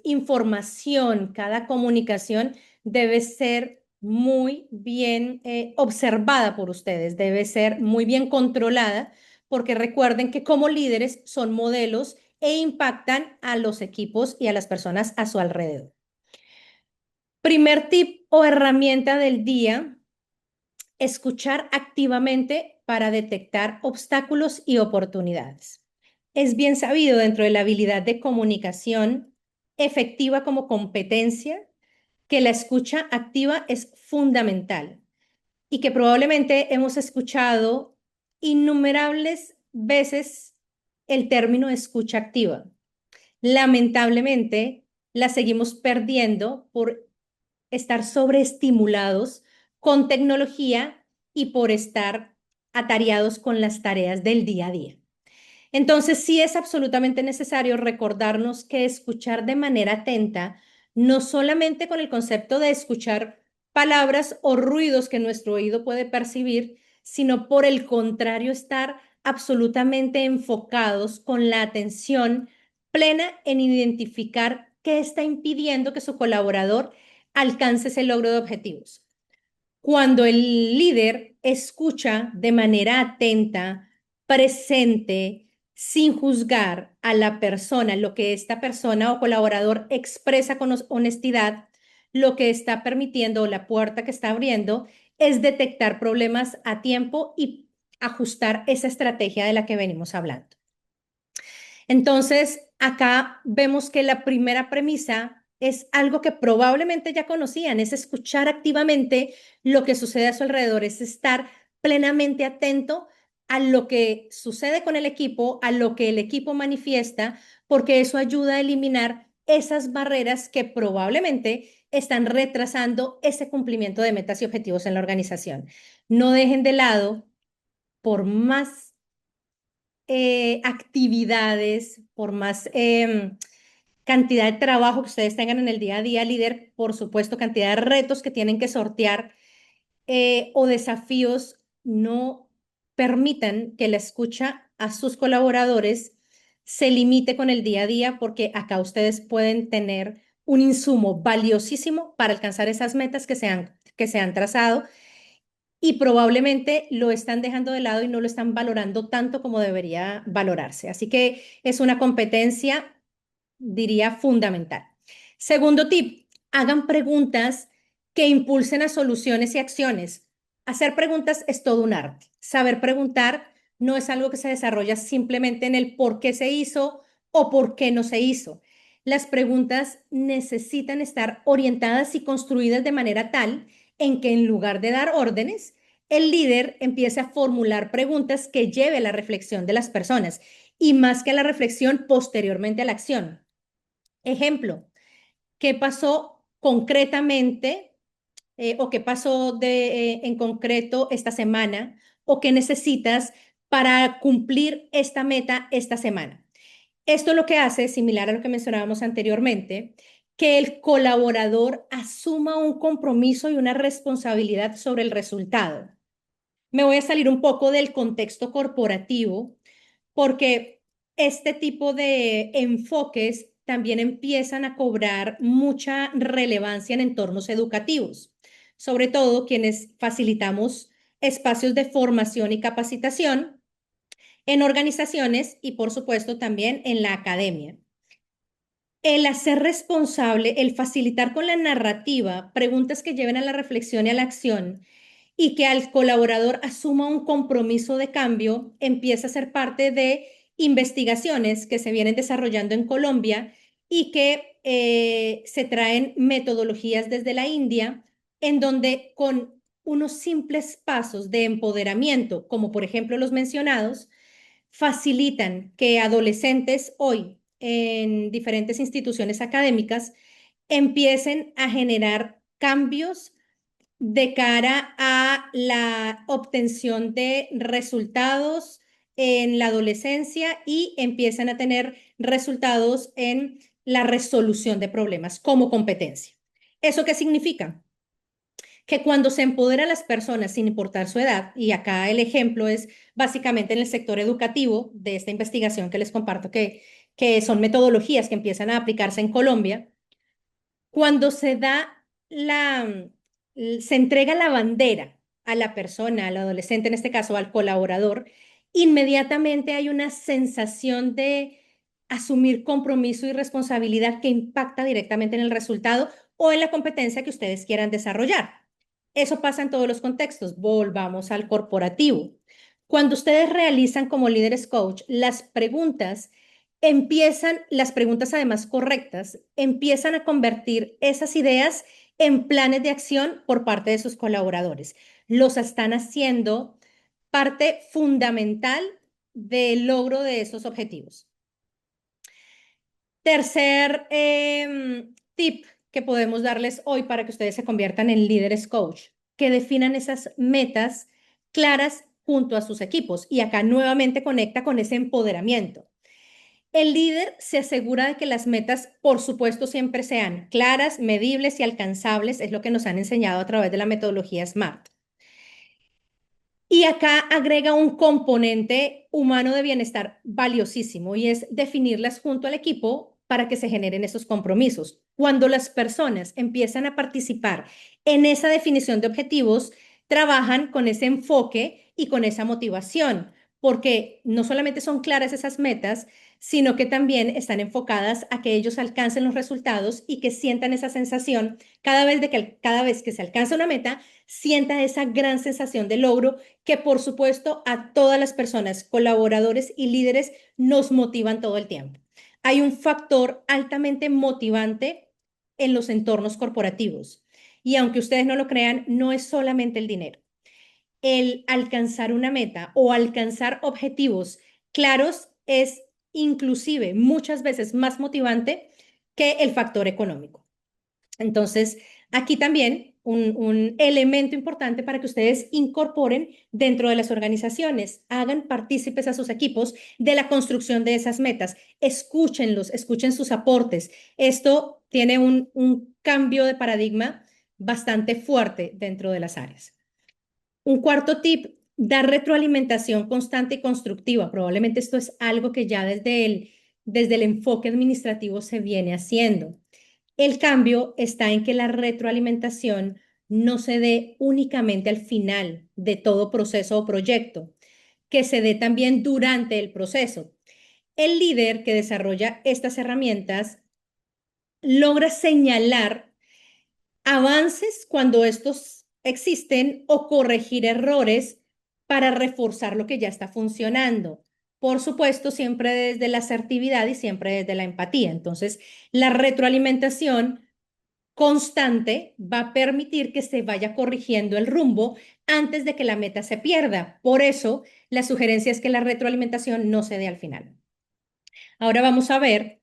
Speaker 2: información, cada comunicación debe ser muy bien observada por ustedes, debe ser muy bien controlada, porque recuerden que como líderes son modelos e impactan a los equipos y a las personas a su alrededor. Primer tip o herramienta del día, escuchar activamente para detectar obstáculos y oportunidades. Es bien sabido dentro de la habilidad de comunicación efectiva como competencia que la escucha activa es fundamental y que probablemente hemos escuchado innumerables veces el término escucha activa. Lamentablemente, la seguimos perdiendo por estar sobreestimulados con tecnología y por estar atareados con las tareas del día a día. Entonces, sí es absolutamente necesario recordarnos que escuchar de manera atenta, no solamente con el concepto de escuchar palabras o ruidos que nuestro oído puede percibir, sino por el contrario, estar absolutamente enfocados con la atención plena en identificar qué está impidiendo que su colaborador alcance ese logro de objetivos. Cuando el líder escucha de manera atenta, presente, sin juzgar a la persona, lo que esta persona o colaborador expresa con honestidad, lo que está permitiendo o la puerta que está abriendo es detectar problemas a tiempo y ajustar esa estrategia de la que venimos hablando. Entonces, acá vemos que la primera premisa es algo que probablemente ya conocían, es escuchar activamente lo que sucede a su alrededor, es estar plenamente atento a lo que sucede con el equipo, a lo que el equipo manifiesta, porque eso ayuda a eliminar esas barreras que probablemente están retrasando ese cumplimiento de metas y objetivos en la organización. No dejen de lado, por más actividades, por más cantidad de trabajo que ustedes tengan en el día a día, líder, por supuesto, cantidad de retos que tienen que sortear o desafíos, no permitan que la escucha a sus colaboradores se limite con el día a día, porque acá ustedes pueden tener un insumo valiosísimo para alcanzar esas metas que se han trazado y probablemente lo están dejando de lado y no lo están valorando tanto como debería valorarse. Así que es una competencia, diría, fundamental. Segundo tip, hagan preguntas que impulsen a soluciones y acciones. Hacer preguntas es todo un arte. Saber preguntar no es algo que se desarrolla simplemente en el por qué se hizo o por qué no se hizo. Las preguntas necesitan estar orientadas y construidas de manera tal en que en lugar de dar órdenes, el líder empiece a formular preguntas que lleve a la reflexión de las personas y más que a la reflexión posteriormente a la acción. Ejemplo, ¿qué pasó concretamente o qué pasó en concreto esta semana o qué necesitas para cumplir esta meta esta semana? Esto lo que hace, similar a lo que mencionábamos anteriormente, que el colaborador asuma un compromiso y una responsabilidad sobre el resultado. Me voy a salir un poco del contexto corporativo porque este tipo de enfoques también empiezan a cobrar mucha relevancia en entornos educativos, sobre todo quienes facilitamos espacios de formación y capacitación en organizaciones y por supuesto también en la academia. El hacer responsable, el facilitar con la narrativa preguntas que lleven a la reflexión y a la acción y que al colaborador asuma un compromiso de cambio, empieza a ser parte de investigaciones que se vienen desarrollando en Colombia y que se traen metodologías desde la India en donde con unos simples pasos de empoderamiento, como por ejemplo los mencionados, facilitan que adolescentes hoy en diferentes instituciones académicas empiecen a generar cambios de cara a la obtención de resultados en la adolescencia y empiezan a tener resultados en la resolución de problemas como competencia. ¿Eso qué significa? Que cuando se empodera a las personas sin importar su edad, y acá el ejemplo es básicamente en el sector educativo de esta investigación que les comparto, que son metodologías que empiezan a aplicarse en Colombia, cuando se da se entrega la bandera a la persona, al adolescente, en este caso al colaborador, inmediatamente hay una sensación de asumir compromiso y responsabilidad que impacta directamente en el resultado o en la competencia que ustedes quieran desarrollar. Eso pasa en todos los contextos. Volvamos al corporativo. Cuando ustedes realizan como líderes coach las preguntas, las preguntas además correctas, empiezan a convertir esas ideas en planes de acción por parte de sus colaboradores. Los están haciendo parte fundamental del logro de esos objetivos. Tercer tip que podemos darles hoy para que ustedes se conviertan en líderes coach, que definan esas metas claras junto a sus equipos. Y acá nuevamente conecta con ese empoderamiento. El líder se asegura de que las metas, por supuesto, siempre sean claras, medibles y alcanzables, es lo que nos han enseñado a través de la metodología SMART. Y acá agrega un componente humano de bienestar valiosísimo y es definirlas junto al equipo para que se generen esos compromisos. Cuando las personas empiezan a participar en esa definición de objetivos, trabajan con ese enfoque y con esa motivación, porque no solamente son claras esas metas, sino que también están enfocadas a que ellos alcancen los resultados y que sientan esa sensación cada vez que se alcanza una meta, sienta esa gran sensación de logro que por supuesto a todas las personas, colaboradores y líderes nos motivan todo el tiempo. Hay un factor altamente motivante en los entornos corporativos y aunque ustedes no lo crean, no es solamente el dinero. El alcanzar una meta o alcanzar objetivos claros es inclusive muchas veces más motivante que el factor económico. Entonces, aquí también un elemento importante para que ustedes incorporen dentro de las organizaciones, hagan partícipes a sus equipos de la construcción de esas metas, escúchenlos, escuchen sus aportes. Esto tiene un cambio de paradigma bastante fuerte dentro de las áreas. Un cuarto tip, dar retroalimentación constante y constructiva. Probablemente esto es algo que ya desde el enfoque administrativo se viene haciendo. El cambio está en que la retroalimentación no se dé únicamente al final de todo proceso o proyecto, que se dé también durante el proceso. El líder que desarrolla estas herramientas logra señalar avances cuando estos existen o corregir errores para reforzar lo que ya está funcionando. Por supuesto, siempre desde la asertividad y siempre desde la empatía. Entonces, la retroalimentación constante va a permitir que se vaya corrigiendo el rumbo antes de que la meta se pierda. Por eso, la sugerencia es que la retroalimentación no se dé al final. Ahora vamos a ver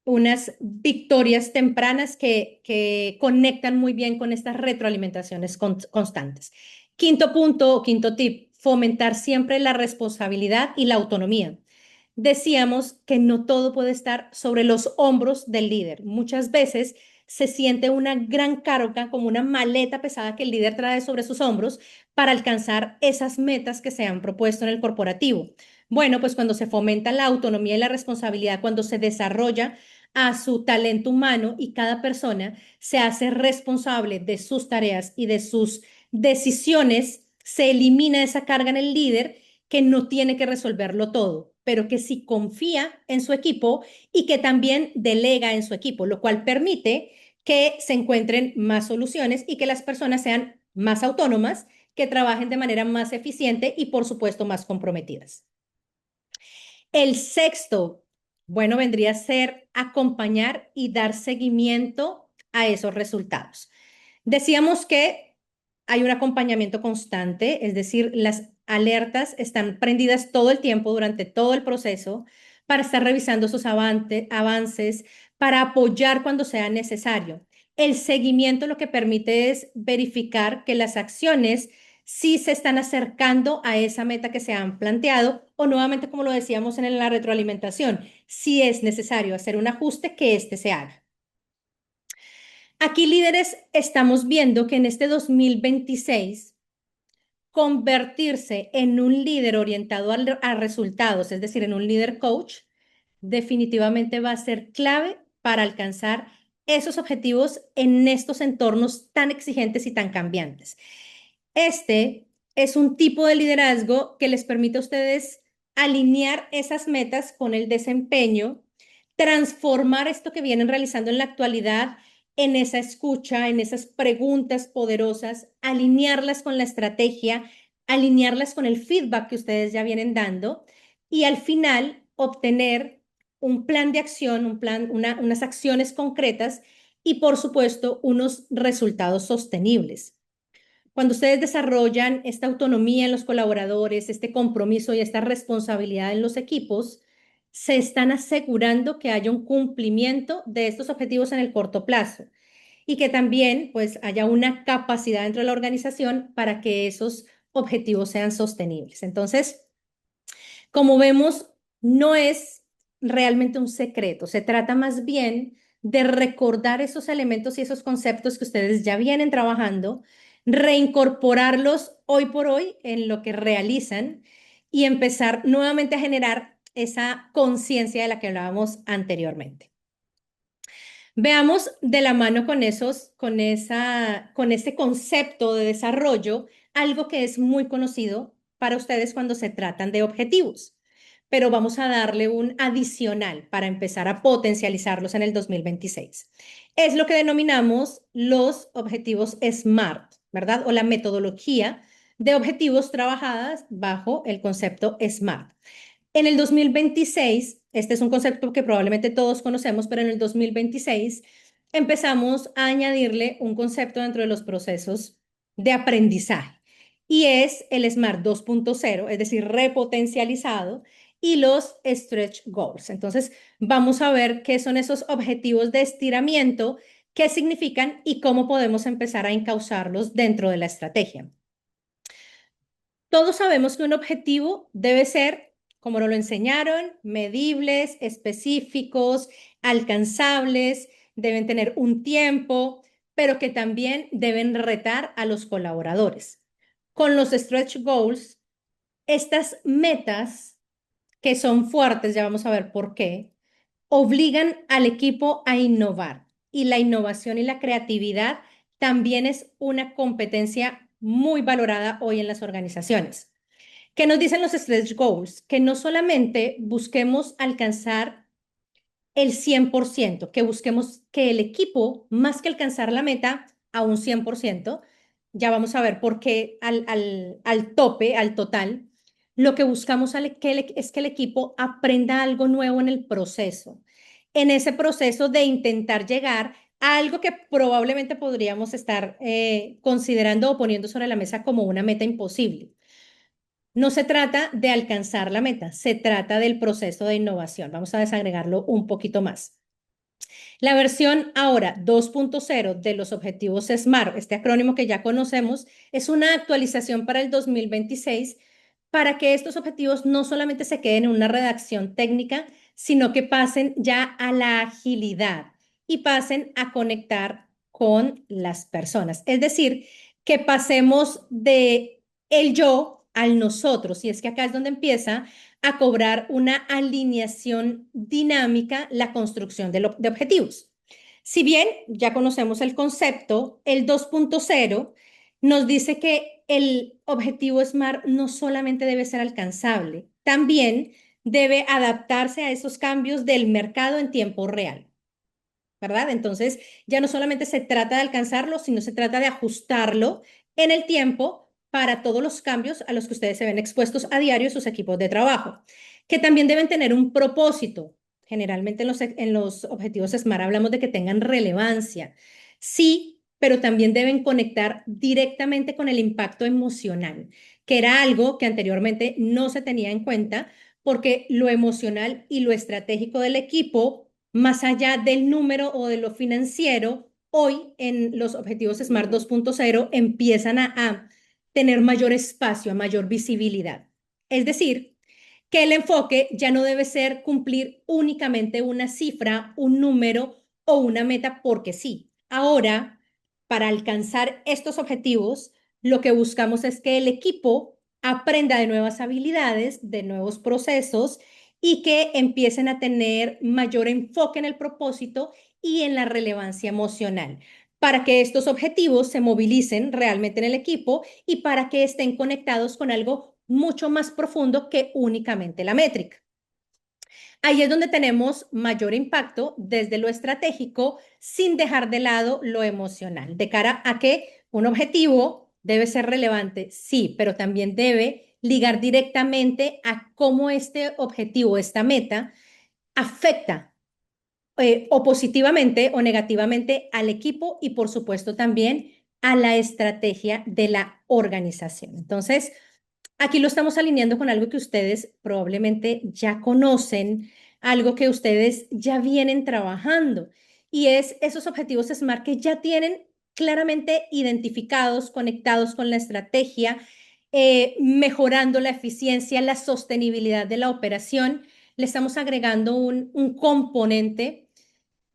Speaker 2: unas victorias tempranas que conectan muy bien con estas retroalimentaciones constantes. Quinto punto, quinto tip, fomentar siempre la responsabilidad y la autonomía. Decíamos que no todo puede estar sobre los hombros del líder. Muchas veces se siente una gran carga, como una maleta pesada que el líder trae sobre sus hombros para alcanzar esas metas que se han propuesto en el corporativo. Bueno, pues cuando se fomenta la autonomía y la responsabilidad, cuando se desarrolla a su talento humano y cada persona se hace responsable de sus tareas y de sus decisiones, se elimina esa carga en el líder que no tiene que resolverlo todo, pero que sí confía en su equipo y que también delega en su equipo, lo cual permite que se encuentren más soluciones y que las personas sean más autónomas, que trabajen de manera más eficiente y, por supuesto, más comprometidas. El sexto, bueno, vendría a ser acompañar y dar seguimiento a esos resultados. Decíamos que hay un acompañamiento constante, es decir, las alertas están prendidas todo el tiempo durante todo el proceso para estar revisando sus avances, para apoyar cuando sea necesario. El seguimiento lo que permite es verificar que las acciones sí se están acercando a esa meta que se han planteado o nuevamente, como lo decíamos en la retroalimentación, si es necesario hacer un ajuste, que éste se haga. Aquí, líderes, estamos viendo que en este 2026 convertirse en un líder orientado a resultados, es decir, en un líder coach, definitivamente va a ser clave para alcanzar esos objetivos en estos entornos tan exigentes y tan cambiantes. Este es un tipo de liderazgo que les permite a ustedes alinear esas metas con el desempeño, transformar esto que vienen realizando en la actualidad en esa escucha, en esas preguntas poderosas, alinearlas con la estrategia, alinearlas con el feedback que ustedes ya vienen dando y al final obtener un plan de acción, unas acciones concretas y por supuesto unos resultados sostenibles. Cuando ustedes desarrollan esta autonomía en los colaboradores, este compromiso y esta responsabilidad en los equipos, se están asegurando que haya un cumplimiento de estos objetivos en el corto plazo y que también pues haya una capacidad dentro de la organización para que esos objetivos sean sostenibles. Entonces, como vemos, no es realmente un secreto, se trata más bien de recordar esos elementos y esos conceptos que ustedes ya vienen trabajando, reincorporarlos hoy por hoy en lo que realizan y empezar nuevamente a generar esa conciencia de la que hablábamos anteriormente. Veamos de la mano con con ese concepto de desarrollo, algo que es muy conocido para ustedes cuando se tratan de objetivos, pero vamos a darle un adicional para empezar a potencializarlos en el 2026. Es lo que denominamos los objetivos SMART, ¿verdad? O la metodología de objetivos trabajadas bajo el concepto SMART. En el 2026, este es un concepto que probablemente todos conocemos, pero en el 2026 empezamos a añadirle un concepto dentro de los procesos de aprendizaje y es el SMART 2.0, es decir, repotencializado, y los stretch goals. Entonces, vamos a ver qué son esos objetivos de estiramiento, qué significan y cómo podemos empezar a encauzarlos dentro de la estrategia. Todos sabemos que un objetivo debe ser, como nos lo enseñaron, medibles, específicos, alcanzables, deben tener un tiempo, pero que también deben retar a los colaboradores. Con los stretch goals, estas metas que son fuertes, ya vamos a ver por qué, obligan al equipo a innovar. Y la innovación y la creatividad también es una competencia muy valorada hoy en las organizaciones. ¿Qué nos dicen los stretch goals? Que no solamente busquemos alcanzar el 100%, que busquemos que el equipo, más que alcanzar la meta a un 100%, ya vamos a ver por qué al tope, al total, lo que buscamos es que el equipo aprenda algo nuevo en el proceso, en ese proceso de intentar llegar a algo que probablemente podríamos estar considerando o poniendo sobre la mesa como una meta imposible. No se trata de alcanzar la meta, se trata del proceso de innovación. Vamos a desagregarlo un poquito más. La versión ahora 2.0 de los objetivos SMART, este acrónimo que ya conocemos, es una actualización para el 2026 para que estos objetivos no solamente se queden en una redacción técnica, sino que pasen ya a la agilidad y pasen a conectar con las personas. Es decir, que pasemos de el yo al nosotros. Y es que acá es donde empieza a cobrar una alineación dinámica la construcción de objetivos. Si bien ya conocemos el concepto, el 2.0 nos dice que el objetivo SMART no solamente debe ser alcanzable, también debe adaptarse a esos cambios del mercado en tiempo real, ¿verdad? Entonces, ya no solamente se trata de alcanzarlo, sino se trata de ajustarlo en el tiempo para todos los cambios a los que ustedes se ven expuestos a diario en sus equipos de trabajo, que también deben tener un propósito. Generalmente en los objetivos SMART hablamos de que tengan relevancia. Sí, pero también deben conectar directamente con el impacto emocional, que era algo que anteriormente no se tenía en cuenta, porque lo emocional y lo estratégico del equipo, más allá del número o de lo financiero, hoy en los objetivos Smart 2.0 empiezan a tener mayor espacio, a mayor visibilidad. Es decir, que el enfoque ya no debe ser cumplir únicamente una cifra, un número o una meta porque sí. Ahora, para alcanzar estos objetivos, lo que buscamos es que el equipo aprenda de nuevas habilidades, de nuevos procesos y que empiecen a tener mayor enfoque en el propósito y en la relevancia emocional, para que estos objetivos se movilicen realmente en el equipo y para que estén conectados con algo mucho más profundo que únicamente la métrica. Ahí es donde tenemos mayor impacto desde lo estratégico sin dejar de lado lo emocional, de cara a que un objetivo debe ser relevante, sí, pero también debe ligar directamente a cómo este objetivo, esta meta, afecta o positivamente o negativamente al equipo y por supuesto también a la estrategia de la organización. Entonces, aquí lo estamos alineando con algo que ustedes probablemente ya conocen, algo que ustedes ya vienen trabajando y es esos objetivos SMART que ya tienen claramente identificados, conectados con la estrategia, mejorando la eficiencia, la sostenibilidad de la operación. Le estamos agregando un componente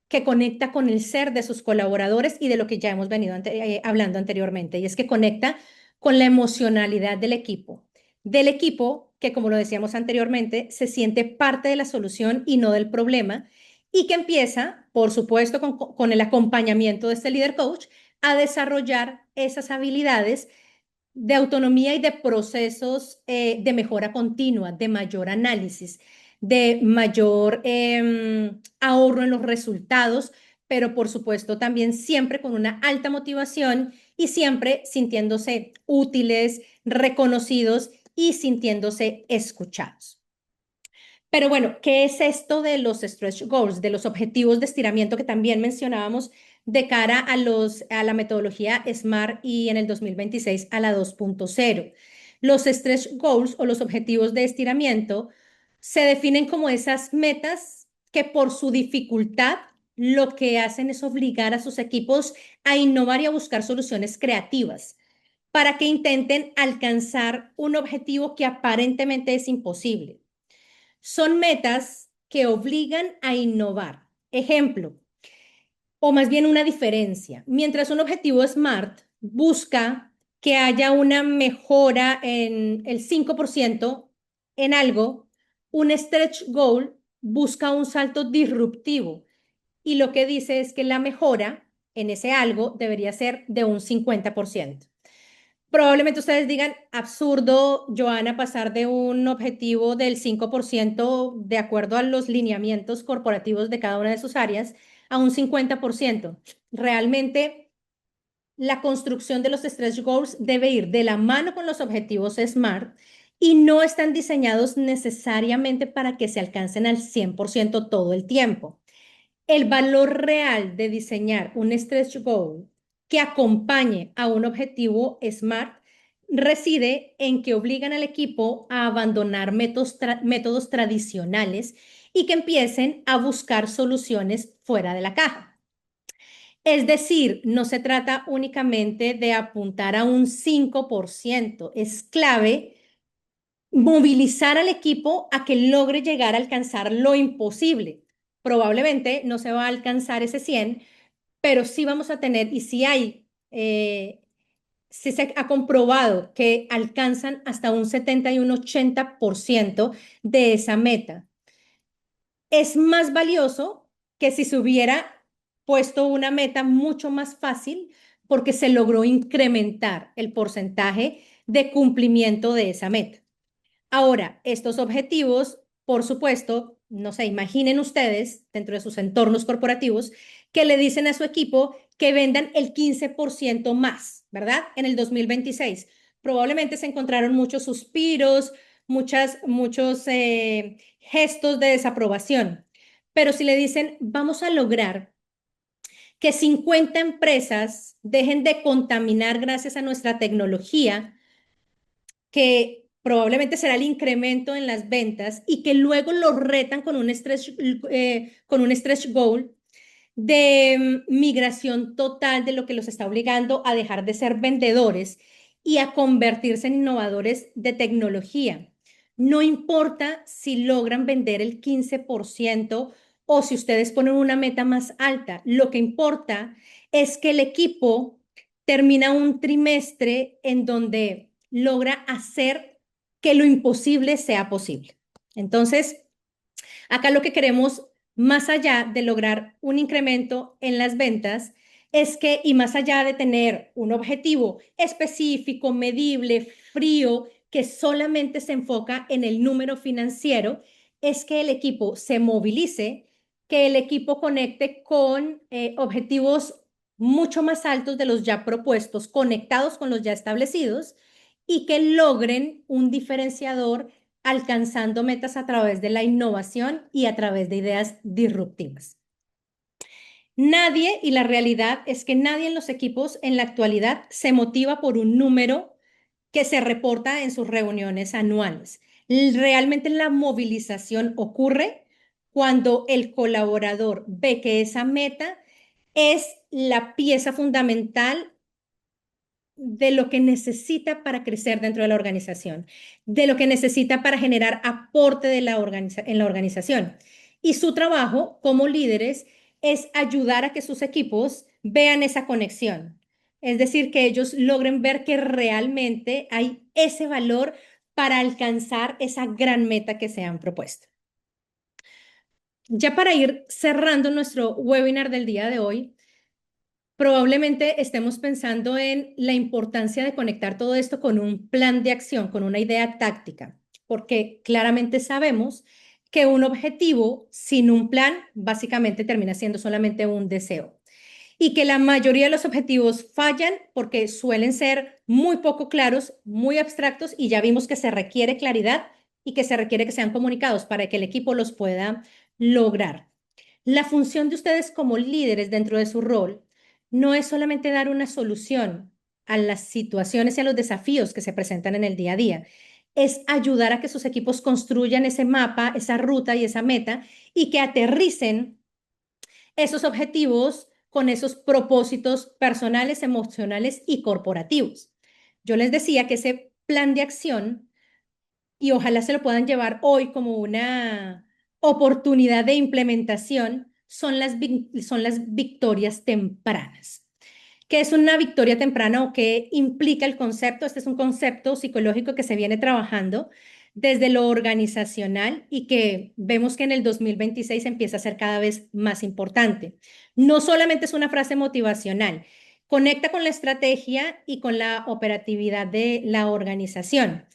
Speaker 2: que conecta con el ser de sus colaboradores y de lo que ya hemos venido hablando anteriormente, y es que conecta con la emocionalidad del equipo que, como lo decíamos anteriormente, se siente parte de la solución y no del problema, y que empieza, por supuesto, con el acompañamiento de este líder coach, a desarrollar esas habilidades de autonomía y de procesos de mejora continua, de mayor análisis, de mayor ahorro en los resultados, pero por supuesto también siempre con una alta motivación y siempre sintiéndose útiles, reconocidos y sintiéndose escuchados. Pero bueno, ¿qué es esto de los stretch goals, de los objetivos de estiramiento que también mencionábamos de cara a la metodología SMART y en el 2026 a la 2.0? Los stretch goals o los objetivos de estiramiento se definen como esas metas que por su dificultad lo que hacen es obligar a sus equipos a innovar y a buscar soluciones creativas para que intenten alcanzar un objetivo que aparentemente es imposible. Son metas que obligan a innovar. Ejemplo, o más bien una diferencia. Mientras un objetivo SMART busca que haya una mejora en el 5% en algo, un stretch goal busca un salto disruptivo y lo que dice es que la mejora en ese algo debería ser de un 50%. Probablemente ustedes digan, absurdo, Joana, pasar de un objetivo del 5% de acuerdo a los lineamientos corporativos de cada una de sus áreas a un 50%. Realmente, la construcción de los stretch goals debe ir de la mano con los objetivos SMART y no están diseñados necesariamente para que se alcancen al 100% todo el tiempo. El valor real de diseñar un stretch goal que acompañe a un objetivo SMART reside en que obligan al equipo a abandonar métodos tradicionales y que empiecen a buscar soluciones fuera de la caja. Es decir, no se trata únicamente de apuntar a un 5%. Es clave movilizar al equipo a que logre llegar a alcanzar lo imposible. Probablemente no se va a alcanzar ese 100, pero sí vamos a tener, y si hay, si se ha comprobado que alcanzan hasta un 70 y un 80% de esa meta. Es más valioso que si se hubiera puesto una meta mucho más fácil porque se logró incrementar el porcentaje de cumplimiento de esa meta. Ahora, estos objetivos, por supuesto, no sé, imaginen ustedes dentro de sus entornos corporativos que le dicen a su equipo que vendan el 15% más, ¿verdad? En el 2026. Probablemente se encontraron muchos suspiros, muchos gestos de desaprobación. Pero si le dicen, vamos a lograr que 50 empresas dejen de contaminar gracias a nuestra tecnología, que probablemente será el incremento en las ventas y que luego los retan con un stretch goal de migración total de lo que los está obligando a dejar de ser vendedores y a convertirse en innovadores de tecnología. No importa si logran vender el 15% o si ustedes ponen una meta más alta, lo que importa es que el equipo termina un trimestre en donde logra hacer que lo imposible sea posible. Entonces, acá lo que queremos, más allá de lograr un incremento en las ventas, es que, y más allá de tener un objetivo específico, medible, frío, que solamente se enfoca en el número financiero, es que el equipo se movilice, que el equipo conecte con objetivos mucho más altos de los ya propuestos, conectados con los ya establecidos, y que logren un diferenciador alcanzando metas a través de la innovación y a través de ideas disruptivas. Nadie, y la realidad es que nadie en los equipos en la actualidad se motiva por un número que se reporta en sus reuniones anuales. Realmente la movilización ocurre cuando el colaborador ve que esa meta es la pieza fundamental de lo que necesita para crecer dentro de la organización, de lo que necesita para generar aporte en la organización. Y su trabajo como líderes es ayudar a que sus equipos vean esa conexión. Es decir, que ellos logren ver que realmente hay ese valor para alcanzar esa gran meta que se han propuesto. Ya para ir cerrando nuestro webinar del día de hoy, probablemente estemos pensando en la importancia de conectar todo esto con un plan de acción, con una idea táctica, porque claramente sabemos que un objetivo sin un plan básicamente termina siendo solamente un deseo y que la mayoría de los objetivos fallan porque suelen ser muy poco claros, muy abstractos y ya vimos que se requiere claridad y que se requiere que sean comunicados para que el equipo los pueda lograr. La función de ustedes como líderes dentro de su rol no es solamente dar una solución a las situaciones y a los desafíos que se presentan en el día a día, es ayudar a que sus equipos construyan ese mapa, esa ruta y esa meta y que aterricen esos objetivos con esos propósitos personales, emocionales y corporativos. Yo les decía que ese plan de acción, y ojalá se lo puedan llevar hoy como una oportunidad de implementación, son las victorias tempranas. ¿Qué es una victoria temprana o qué implica el concepto? Este es un concepto psicológico que se viene trabajando desde lo organizacional y que vemos que en el 2026 empieza a ser cada vez más importante. No solamente es una frase motivacional, conecta con la estrategia y con la operatividad de la organización.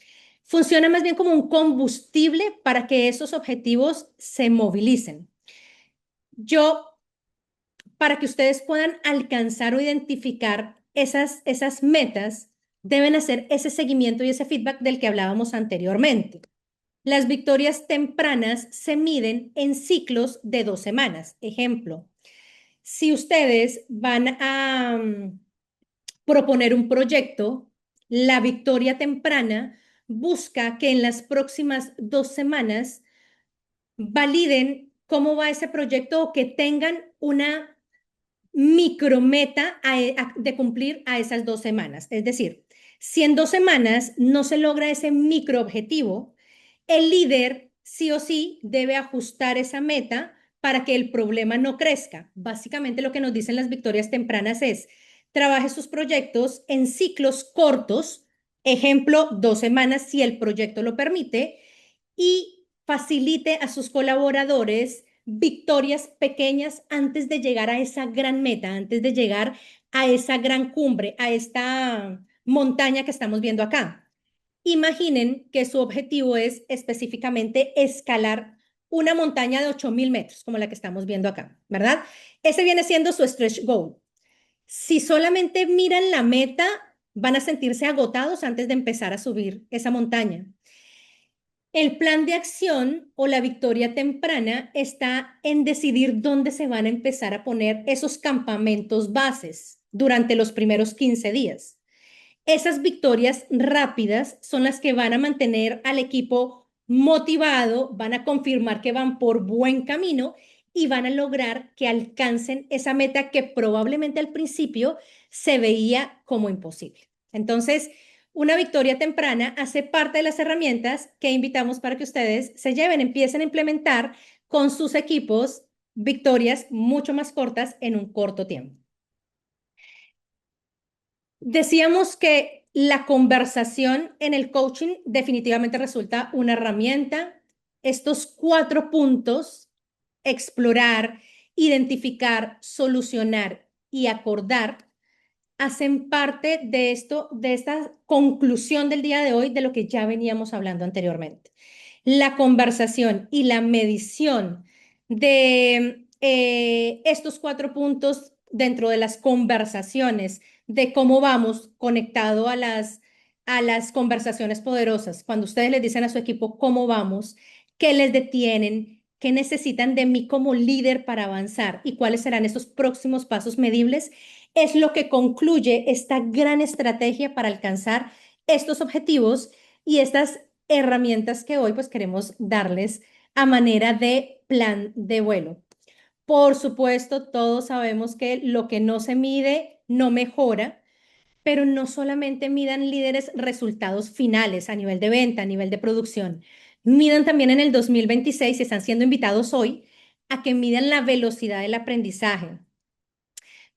Speaker 2: Funciona más bien como un combustible para que esos objetivos se movilicen. Yo para que ustedes puedan alcanzar o identificar esas metas, deben hacer ese seguimiento y ese feedback del que hablábamos anteriormente. Las victorias tempranas se miden en ciclos de 2 semanas. Ejemplo, si ustedes van a proponer un proyecto, la victoria temprana busca que en las próximas 2 semanas validen cómo va ese proyecto o que tengan una micrometa de cumplir a esas 2 semanas. Es decir, si en 2 semanas no se logra ese microobjetivo, el líder sí o sí debe ajustar esa meta para que el problema no crezca. Básicamente lo que nos dicen las victorias tempranas es, trabaje sus proyectos en ciclos cortos, ejemplo, 2 semanas si el proyecto lo permite, y facilite a sus colaboradores victorias pequeñas antes de llegar a esa gran meta, antes de llegar a esa gran cumbre, a esta montaña que estamos viendo acá. Imaginen que su objetivo es específicamente escalar una montaña de 8.000 metros, como la que estamos viendo acá, ¿verdad? Ese viene siendo su stretch goal. Si solamente miran la meta, van a sentirse agotados antes de empezar a subir esa montaña. El plan de acción o la victoria temprana está en decidir dónde se van a empezar a poner esos campamentos bases durante los primeros 15 días. Esas victorias rápidas son las que van a mantener al equipo motivado, van a confirmar que van por buen camino y van a lograr que alcancen esa meta que probablemente al principio se veía como imposible. Entonces, una victoria temprana hace parte de las herramientas que invitamos para que ustedes se lleven, empiecen a implementar con sus equipos victorias mucho más cortas en un corto tiempo. Decíamos que la conversación en el coaching definitivamente resulta una herramienta. Estos 4 puntos, explorar, identificar, solucionar y acordar, hacen parte de esto, de esta conclusión del día de hoy, de lo que ya veníamos hablando anteriormente. La conversación y la medición de estos 4 puntos dentro de las conversaciones, de cómo vamos conectado a las conversaciones poderosas. Cuando ustedes les dicen a su equipo cómo vamos, qué les detienen, qué necesitan de mí como líder para avanzar y cuáles serán esos próximos pasos medibles, es lo que concluye esta gran estrategia para alcanzar estos objetivos y estas herramientas que hoy pues queremos darles a manera de plan de vuelo. Por supuesto, todos sabemos que lo que no se mide no mejora, pero no solamente midan líderes resultados finales a nivel de venta, a nivel de producción, midan también en el 2026, si están siendo invitados hoy, a que midan la velocidad del aprendizaje,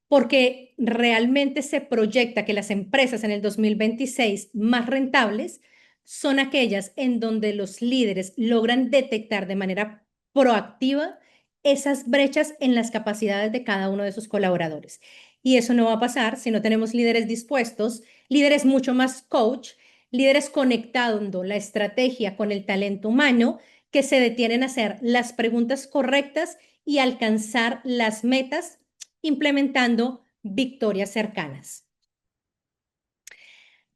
Speaker 2: porque realmente se proyecta que las empresas en el 2026 más rentables son aquellas en donde los líderes logran detectar de manera proactiva esas brechas en las capacidades de cada uno de sus colaboradores. Y eso no va a pasar si no tenemos líderes dispuestos, líderes mucho más coach, líderes conectando la estrategia con el talento humano que se detienen a hacer las preguntas correctas y alcanzar las metas implementando victorias cercanas.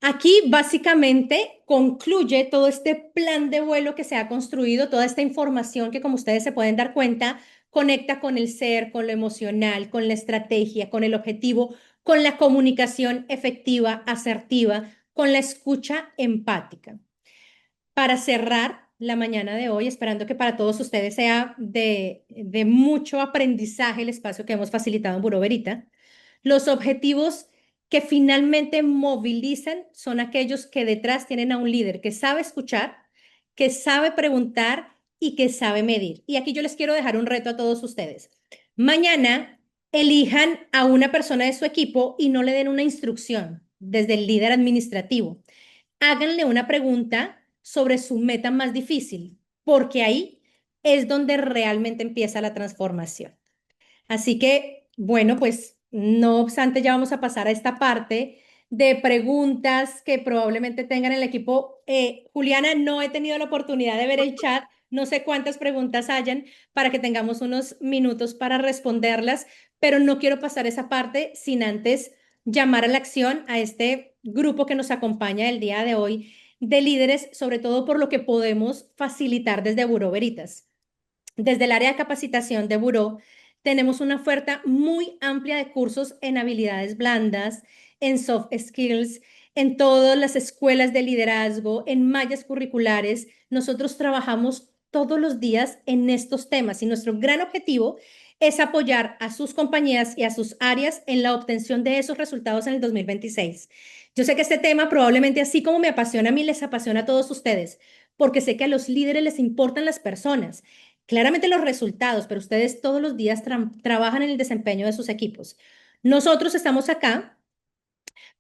Speaker 2: Aquí básicamente concluye todo este plan de vuelo que se ha construido, toda esta información que, como ustedes se pueden dar cuenta, conecta con el ser, con lo emocional, con la estrategia, con el objetivo, con la comunicación efectiva, asertiva, con la escucha empática. Para cerrar la mañana de hoy, esperando que para todos ustedes sea de mucho aprendizaje el espacio que hemos facilitado en Buró Verita, los objetivos que finalmente movilizan son aquellos que detrás tienen a un líder que sabe escuchar, que sabe preguntar y que sabe medir. Y aquí yo les quiero dejar un reto a todos ustedes. Mañana elijan a una persona de su equipo y no le den una instrucción desde el líder administrativo. Háganle una pregunta sobre su meta más difícil, porque ahí es donde realmente empieza la transformación. Así que, bueno, pues no obstante, ya vamos a pasar a esta parte de preguntas que probablemente tengan el equipo. Juliana, no he tenido la oportunidad de ver el chat, no sé cuántas preguntas hayan para que tengamos unos minutos para responderlas, pero no quiero pasar esa parte sin antes llamar a la acción a este grupo que nos acompaña el día de hoy de líderes, sobre todo por lo que podemos facilitar desde Buró Veritas. Desde el área de capacitación de Buró, tenemos una oferta muy amplia de cursos en habilidades blandas, en soft skills, en todas las escuelas de liderazgo, en mallas curriculares. Nosotros trabajamos todos los días en estos temas y nuestro gran objetivo es apoyar a sus compañías y a sus áreas en la obtención de esos resultados en el 2026. Yo sé que este tema probablemente, así como me apasiona a mí, les apasiona a todos ustedes, porque sé que a los líderes les importan las personas. Claramente los resultados, pero ustedes todos los días trabajan en el desempeño de sus equipos. Nosotros estamos acá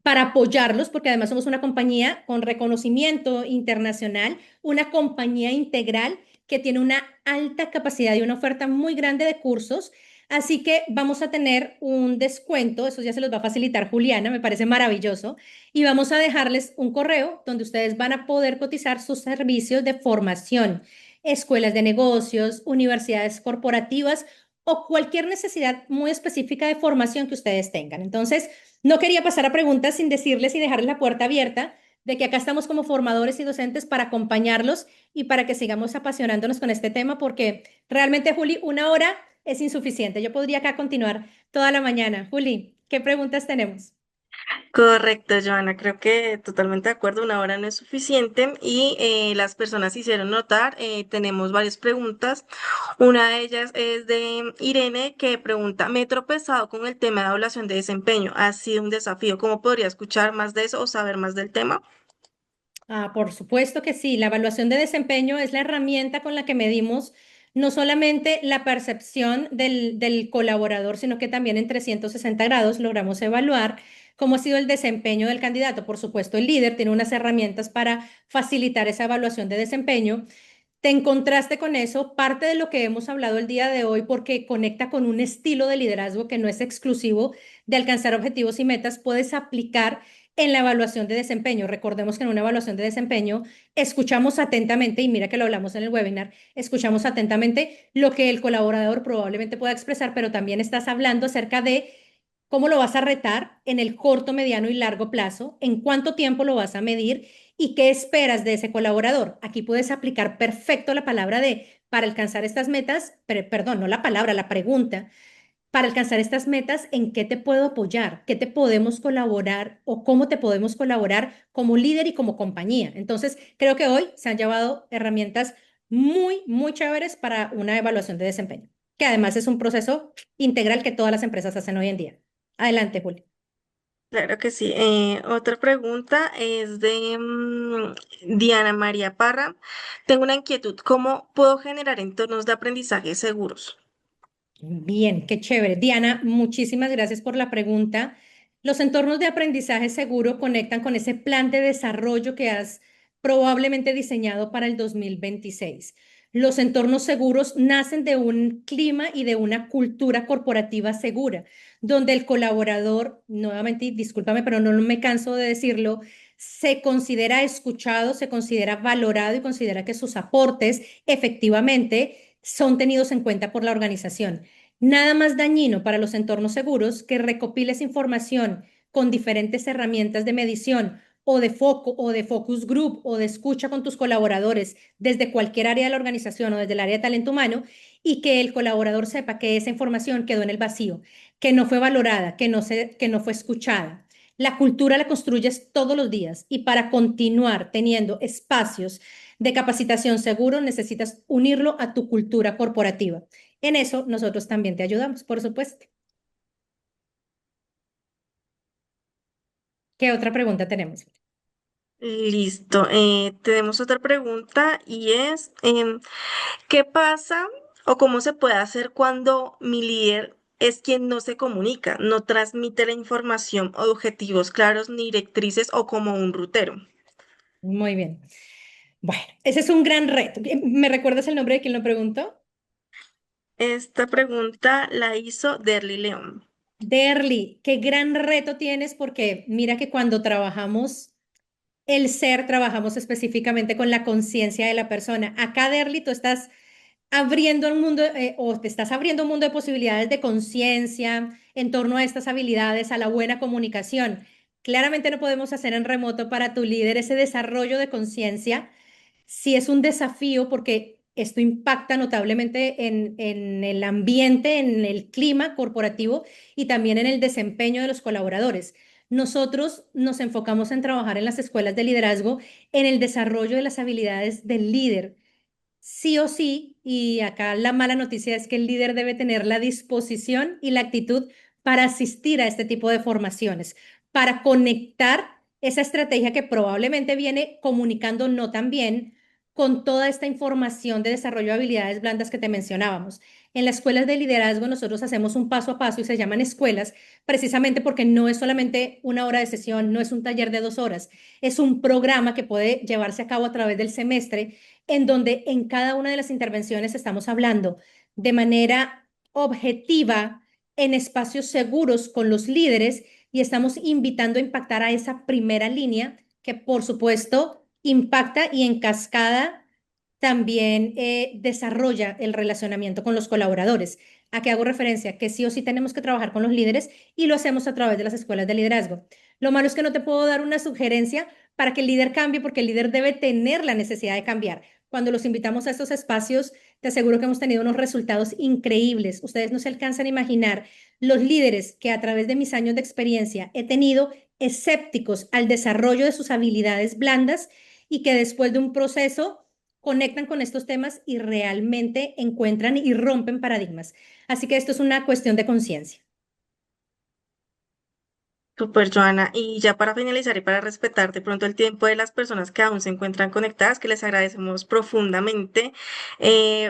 Speaker 2: para apoyarlos, porque además somos una compañía con reconocimiento internacional, una compañía integral que tiene una alta capacidad y una oferta muy grande de cursos. Así que vamos a tener un descuento, eso ya se los va a facilitar Juliana, me parece maravilloso, y vamos a dejarles un correo donde ustedes van a poder cotizar sus servicios de formación, escuelas de negocios, universidades corporativas o cualquier necesidad muy específica de formación que ustedes tengan. Entonces, no quería pasar a preguntas sin decirles y dejarles la puerta abierta de que acá estamos como formadores y docentes para acompañarlos y para que sigamos apasionándonos con este tema, porque realmente, Juli, una hora es insuficiente. Yo podría acá continuar toda la mañana. Juli, ¿qué preguntas tenemos?
Speaker 1: Correcto, Joana, creo que totalmente de acuerdo, una hora no es suficiente y las personas hicieron notar, tenemos varias preguntas. Una de ellas es de Irene que pregunta, me he tropezado con el tema de evaluación de desempeño, ha sido un desafío, ¿cómo podría escuchar más de eso o saber más del tema?
Speaker 2: Ah, por supuesto que sí. La evaluación de desempeño es la herramienta con la que medimos no solamente la percepción del colaborador, sino que también en 360 grados logramos evaluar cómo ha sido el desempeño del candidato. Por supuesto, el líder tiene unas herramientas para facilitar esa evaluación de desempeño. Te encontraste con eso, parte de lo que hemos hablado el día de hoy, porque conecta con un estilo de liderazgo que no es exclusivo de alcanzar objetivos y metas, puedes aplicar en la evaluación de desempeño. Recordemos que en una evaluación de desempeño escuchamos atentamente, y mira que lo hablamos en el webinar, escuchamos atentamente lo que el colaborador probablemente pueda expresar, pero también estás hablando acerca de cómo lo vas a retar en el corto, mediano y largo plazo, en cuánto tiempo lo vas a medir y qué esperas de ese colaborador. Aquí puedes aplicar perfecto la palabra de para alcanzar estas metas, perdón, no la palabra, la pregunta para alcanzar estas metas, ¿en qué te puedo apoyar? ¿Qué te podemos colaborar o cómo te podemos colaborar como líder y como compañía? Entonces, creo que hoy se han llevado herramientas muy, muy chéveres para una evaluación de desempeño, que además es un proceso integral que todas las empresas hacen hoy en día. Adelante, Juli.
Speaker 1: Claro que sí. Otra pregunta es de Diana María Parra. Tengo una inquietud, ¿cómo puedo generar entornos de aprendizaje seguros?
Speaker 2: Bien, qué chévere. Diana, muchísimas gracias por la pregunta. Los entornos de aprendizaje seguro conectan con ese plan de desarrollo que has probablemente diseñado para el 2026. Los entornos seguros nacen de un clima y de una cultura corporativa segura, donde el colaborador, nuevamente, y discúlpame, pero no me canso de decirlo, se considera escuchado, se considera valorado y considera que sus aportes efectivamente son tenidos en cuenta por la organización. Nada más dañino para los entornos seguros que recopiles información con diferentes herramientas de medición o de foco o de focus group o de escucha con tus colaboradores desde cualquier área de la organización o desde el área de talento humano y que el colaborador sepa que esa información quedó en el vacío, que no fue valorada, que no fue escuchada. La cultura la construyes todos los días y para continuar teniendo espacios de capacitación seguros necesitas unirlo a tu cultura corporativa. En eso nosotros también te ayudamos, por supuesto. ¿Qué otra pregunta tenemos?
Speaker 1: Listo. Tenemos otra pregunta y es, ¿qué pasa o cómo se puede hacer cuando mi líder es quien no se comunica, no transmite la información o objetivos claros ni directrices o como un rutero?
Speaker 2: Muy bien. Bueno, ese es un gran reto. ¿Me recuerdas el nombre de quien lo preguntó?
Speaker 1: Esta pregunta la hizo Derly León.
Speaker 2: Derly, qué gran reto tienes porque mira que cuando trabajamos el ser, trabajamos específicamente con la conciencia de la persona. Acá, Derly, tú estás abriendo un mundo o te estás abriendo un mundo de posibilidades de conciencia en torno a estas habilidades, a la buena comunicación. Claramente no podemos hacer en remoto para tu líder ese desarrollo de conciencia. Sí es un desafío porque esto impacta notablemente en el ambiente, en el clima corporativo y también en el desempeño de los colaboradores. Nosotros nos enfocamos en trabajar en las escuelas de liderazgo en el desarrollo de las habilidades del líder sí o sí, y acá la mala noticia es que el líder debe tener la disposición y la actitud para asistir a este tipo de formaciones, para conectar esa estrategia que probablemente viene comunicando no tan bien con toda esta información de desarrollo de habilidades blandas que te mencionábamos. En las escuelas de liderazgo nosotros hacemos un paso a paso y se llaman escuelas precisamente porque no es solamente una hora de sesión, no es un taller de 2 horas, es un programa que puede llevarse a cabo a través del semestre en donde en cada una de las intervenciones estamos hablando de manera objetiva, en espacios seguros con los líderes y estamos invitando a impactar a esa primera línea que por supuesto impacta y en cascada también desarrolla el relacionamiento con los colaboradores. ¿A qué hago referencia? Que sí o sí tenemos que trabajar con los líderes y lo hacemos a través de las escuelas de liderazgo. Lo malo es que no te puedo dar una sugerencia para que el líder cambie, porque el líder debe tener la necesidad de cambiar. Cuando los invitamos a estos espacios, te aseguro que hemos tenido unos resultados increíbles. Ustedes no se alcanzan a imaginar los líderes que a través de mis años de experiencia he tenido escépticos al desarrollo de sus habilidades blandas y que después de un proceso conectan con estos temas y realmente encuentran y rompen paradigmas. Así que esto es una cuestión de conciencia.
Speaker 1: Super, Joana. Y ya para finalizar y para respetar de pronto el tiempo de las personas que aún se encuentran conectadas, que les agradecemos profundamente,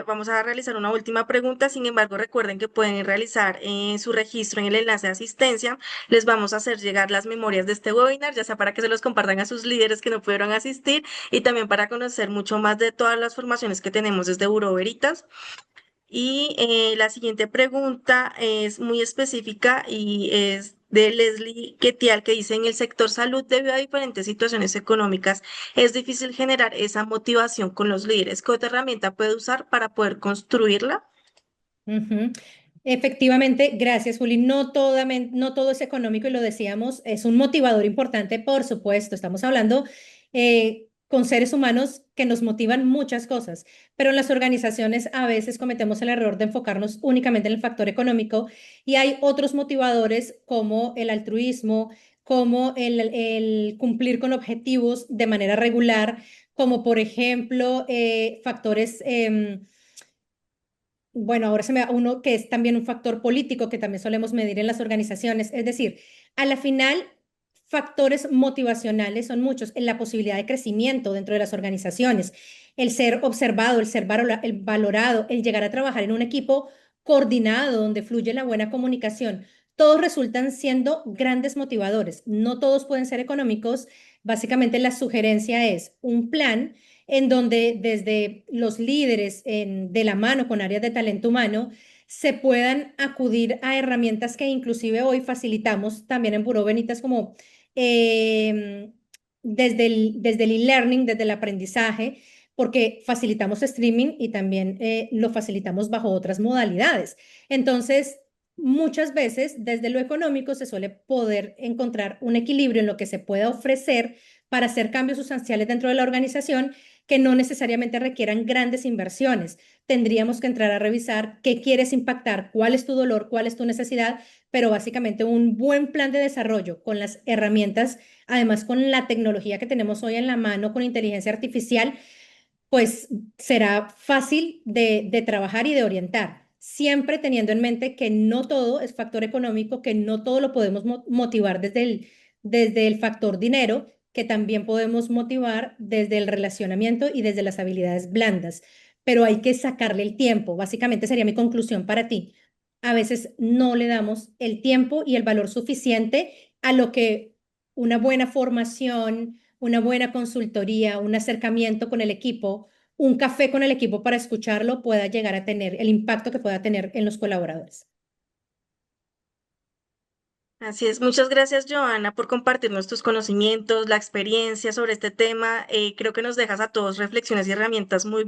Speaker 1: vamos a realizar una última pregunta. Sin embargo, recuerden que pueden realizar su registro en el enlace de asistencia. Les vamos a hacer llegar las memorias de este webinar, ya sea para que se los compartan a sus líderes que no pudieron asistir y también para conocer mucho más de todas las formaciones que tenemos desde Buró Veritas. Y la siguiente pregunta es muy específica y es de Leslie Quetial, que dice, en el sector salud, debido a diferentes situaciones económicas, es difícil generar esa motivación con los líderes. ¿Qué otra herramienta puede usar para poder construirla?
Speaker 2: Ujú. Efectivamente, gracias, Juli. No todo es económico y lo decíamos, es un motivador importante, por supuesto. Estamos hablando con seres humanos que nos motivan muchas cosas, pero en las organizaciones a veces cometemos el error de enfocarnos únicamente en el factor económico y hay otros motivadores como el altruismo, como el cumplir con objetivos de manera regular, como por ejemplo factores bueno, ahora se me da uno que es también un factor político que también solemos medir en las organizaciones. Es decir, a la final, factores motivacionales son muchos en la posibilidad de crecimiento dentro de las organizaciones, el ser observado, el ser el valorado, el llegar a trabajar en un equipo coordinado donde fluye la buena comunicación. Todos resultan siendo grandes motivadores. No todos pueden ser económicos. Básicamente, la sugerencia es un plan en donde desde los líderes de la mano con áreas de talento humano se puedan acudir a herramientas que inclusive hoy facilitamos también en Buró Benitas como eh, desde el e-learning, desde el aprendizaje, porque facilitamos streaming y también lo facilitamos bajo otras modalidades. Entonces, muchas veces desde lo económico se suele poder encontrar un equilibrio en lo que se pueda ofrecer para hacer cambios sustanciales dentro de la organización que no necesariamente requieran grandes inversiones. Tendríamos que entrar a revisar qué quieres impactar, cuál es tu dolor, cuál es tu necesidad, pero básicamente un buen plan de desarrollo con las herramientas, además con la tecnología que tenemos hoy en la mano, con inteligencia artificial, pues será fácil de trabajar y de orientar, siempre teniendo en mente que no todo es factor económico, que no todo lo podemos motivar desde el factor dinero, que también podemos motivar desde el relacionamiento y desde las habilidades blandas, pero hay que sacarle el tiempo. Básicamente sería mi conclusión para ti. A veces no le damos el tiempo y el valor suficiente a lo que una buena formación, una buena consultoría, un acercamiento con el equipo, un café con el equipo para escucharlo pueda llegar a tener, el impacto que pueda tener en los colaboradores.
Speaker 1: Así es, muchas gracias, Joana, por compartirnos tus conocimientos, la experiencia sobre este tema. Creo que nos dejas a todos reflexiones y herramientas muy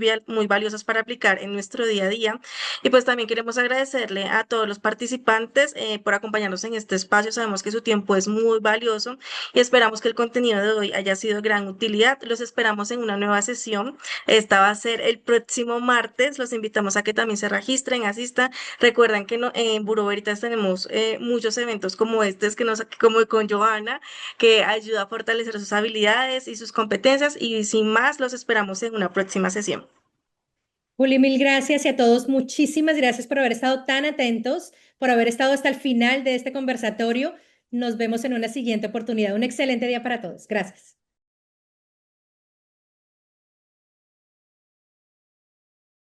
Speaker 1: valiosas para aplicar en nuestro día a día. Y pues también queremos agradecerle a todos los participantes por acompañarnos en este espacio. Sabemos que su tiempo es muy valioso y esperamos que el contenido de hoy haya sido de gran utilidad. Los esperamos en una nueva sesión. Esta va a ser el próximo martes. Los invitamos a que también se registren, asistan. Recuerden que en Buró Veritas tenemos muchos eventos como este, que como con Johanna, que ayuda a fortalecer sus habilidades y sus competencias. Y sin más, los esperamos en una próxima sesión.
Speaker 2: Juli, mil gracias y a todos muchísimas gracias por haber estado tan atentos, por haber estado hasta el final de este conversatorio. Nos vemos en una siguiente oportunidad. Un excelente día para todos. Gracias.